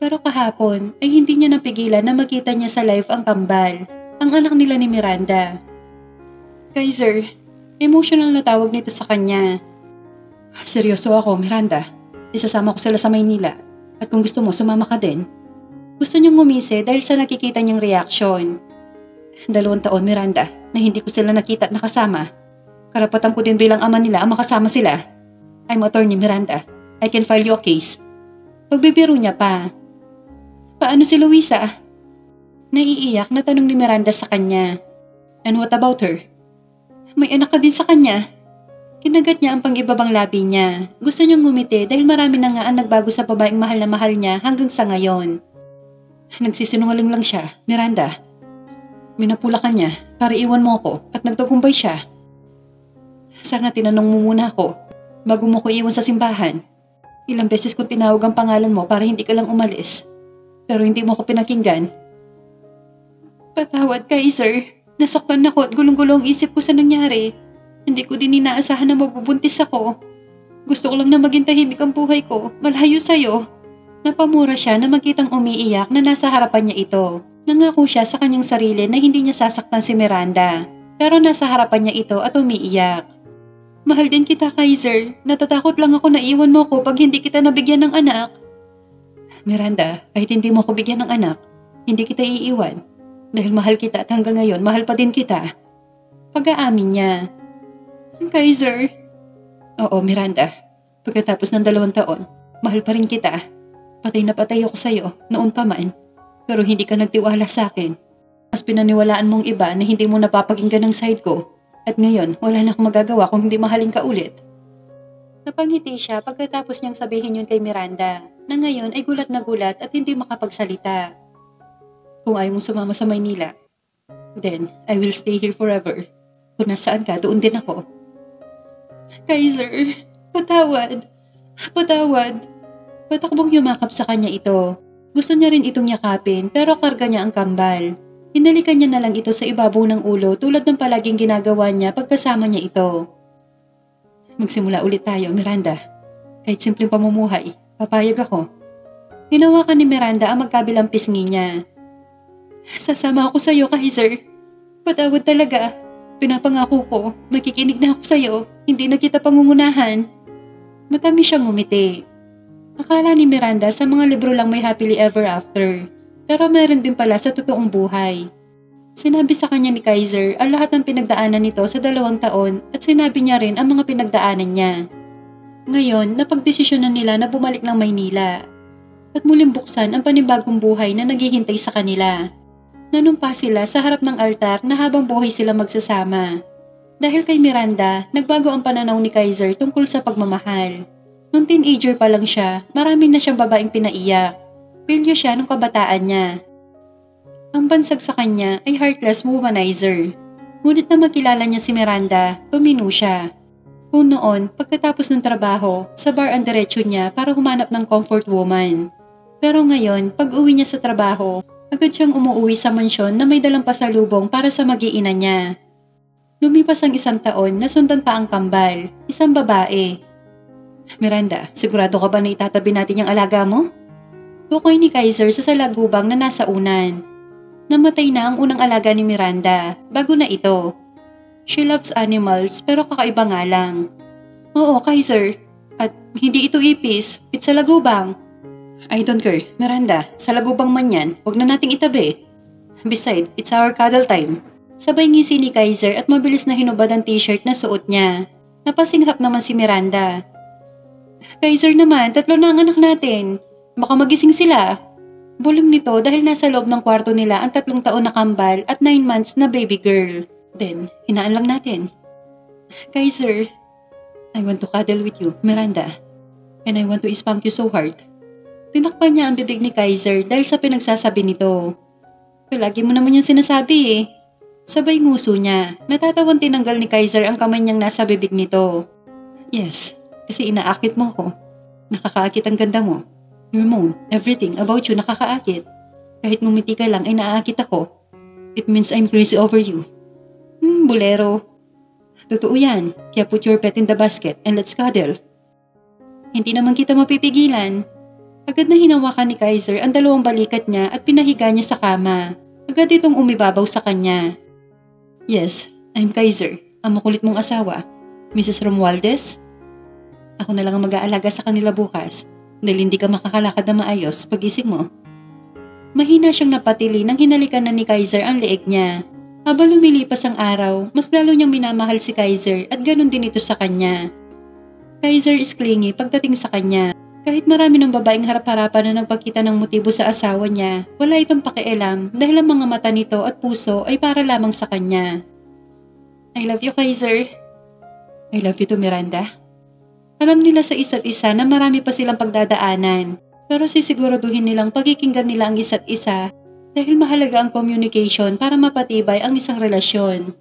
Pero kahapon ay hindi niya napigilan na makita niya sa live ang kambal, ang anak nila ni Miranda. Kaiser, emotional na tawag nito sa kanya. Seryoso ako, Miranda. Isasama ko sila sa Maynila. At kung gusto mo, sumama ka din. Gusto niyang ngumisi dahil sa nakikita niyang reaksyon. 2 taon, Miranda, na hindi ko sila nakita at nakasama. Karapatan ko din bilang ama nila ang makasama sila. I'm attorney, Miranda. I can file you a case. Pagbibiro niya pa. Paano si Luisa? Naiiyak na tanong ni Miranda sa kanya. And what about her? May anak ka din sa kanya. Kinagat niya ang pang-ibabang labi niya. Gusto niyang ngumiti dahil marami na nga ang nagbago sa babaeng mahal na mahal niya hanggang sa ngayon. Nagsisinungaling lang siya, Miranda. Minapulakan niya para iwan mo ako at nagtagumpay siya. Sana tinanong mo muna ako bago mo ko iwan sa simbahan. Ilang beses kong tinawag ang pangalan mo para hindi ka lang umalis. Pero hindi mo ko pinakinggan. Patawad, Kaiser. Nasaktan ako at gulong-gulong isip ko sa nangyari. Hindi ko din inaasahan na mabubuntis ako. Gusto ko lang na maging tahimik ang buhay ko, malayo sa'yo. Napamura siya na makitang umiiyak na nasa harapan niya ito. Nangako siya sa kanyang sarili na hindi niya sasaktan si Miranda. Pero nasa harapan niya ito at umiiyak. Mahal din kita, Kaiser. Natatakot lang ako na iwan mo ko pag hindi kita nabigyan ng anak. Miranda, kahit hindi mo ko bigyan ng anak, hindi kita iiwan. Dahil mahal kita at hanggang ngayon mahal pa din kita. Pag-aamin niya. Kaiser. Oo, Miranda. Pagkatapos ng 2 taon, mahal pa rin kita. Patay na patay ako sa'yo, noon pa man. Pero hindi ka nagtiwala sa akin. Mas pinaniwalaan mong iba na hindi mo napapakinggan ng side ko. At ngayon, wala na akong magagawa kung hindi mahalin ka ulit. Napangiti siya pagkatapos niyang sabihin yun kay Miranda, na ngayon ay gulat na gulat at hindi makapagsalita. Kung ayaw mong sumama sa Maynila, then I will stay here forever. Kung nasaan ka, doon din ako. Kaiser, patawad. Patawad. Patakbong yumakap sa kanya ito. Gusto niya rin itong yakapin pero karga niya ang kambal. Hinalikan niya na lang ito sa ibabaw ng ulo tulad ng palaging ginagawa niya pagkasama niya ito. Magsimula ulit tayo, Miranda. Kahit simpleng pamumuhay, papayag ako. Hinawakan ni Miranda ang magkabilang pisngi niya. Sasama ako sa iyo, Kaiser. Patawad talaga. Pinapangako ko, makikinig na ako sa iyo. Hindi na kita pangungunahan. Matamis siyang ngumiti. Akala ni Miranda sa mga libro lang may happily ever after. Pero meron din pala sa totoong buhay. Sinabi sa kanya ni Kaiser ang lahat ng pinagdaanan nito sa 2 taon at sinabi niya rin ang mga pinagdaanan niya. Ngayon, napagdesisyonan nila na bumalik ng Maynila at muling buksan ang panibagong buhay na naghihintay sa kanila. Nanumpa sila sa harap ng altar na habang buhay sila magsasama. Dahil kay Miranda, nagbago ang pananaw ni Kaiser tungkol sa pagmamahal. Nung teenager pa lang siya, marami na siyang babaeng pinaiyak. Pilyo siya nung kabataan niya. Ang bansag sa kanya ay heartless womanizer. Ngunit na makilala niya si Miranda, tumino siya. Kung noon, pagkatapos ng trabaho, sa bar ang diretsyo niya para humanap ng comfort woman. Pero ngayon, pag uwi niya sa trabaho, agad siyang umuwi sa mansyon na may dalang pasalubong para sa mag-iina niya. Lumipas ang 1 taon, nasundan pa ang kambal, isang babae. Miranda, sigurado ka ba na itatabi natin yung alaga mo? Tukoy ni Kaiser sa salagubang na nasa unan. Namatay na ang unang alaga ni Miranda, bago na ito. She loves animals pero kakaiba nga lang. Oo, Kaiser. At hindi ito ipis, it's salagubang. I don't care, Miranda. Salagubang man yan, huwag na nating itabi. Besides, it's our cuddle time. Sabay ngisi ni Kaiser at mabilis na hinubad ang t-shirt na suot niya. Napasinghap naman si Miranda. Kaiser naman, 3 na ang anak natin. Baka magising sila. Bulong nito dahil nasa loob ng kwarto nila ang 3 taon na kambal at 9 months na baby girl. Then, hinaan lang natin. Kaiser, I want to cuddle with you, Miranda. And I want to spank you so hard. Tinakpan niya ang bibig ni Kaiser dahil sa pinagsasabi nito. Lagi mo naman yung sinasabi eh. Sabay nguso niya. Natatawan tinanggal ni Kaiser ang kamay niyang nasa bibig nito. Yes, kasi inaakit mo ko. Nakakaakit ang ganda mo. Your moan, everything about you nakakaakit. Kahit ngumiti ka lang ay naaakit ako. It means I'm crazy over you. Bulero. Totoo yan. Kaya put your pet in the basket and let's cuddle. Hindi naman kita mapipigilan. Agad na hinawakan ni Kaiser ang 2 balikat niya at pinahiga niya sa kama. Agad itong umibabaw sa kanya. Yes, I'm Kaiser, ang makulit mong asawa. Mrs. Romualdez? Ako na lang ang mag-aalaga sa kanila bukas dahil hindi ka makakalakad na maayos pagising mo. Mahina siyang napatili nang hinalikan na ni Kaiser ang leeg niya. Habang lumilipas ang araw, mas lalo niyang minamahal si Kaiser at ganun din ito sa kanya. Kaiser is clingy pagdating sa kanya. Kahit marami ng babaeng harap-harapan na nagpakita ng motibo sa asawa niya, wala itong pakialam dahil ang mga mata nito at puso ay para lamang sa kanya. I love you, Kaiser. I love you too, Miranda. Alam nila sa isa't isa na marami pa silang pagdadaanan, pero sisiguraduhin nilang pagkikinggan nila ang isa't isa dahil mahalaga ang communication para mapatibay ang isang relasyon.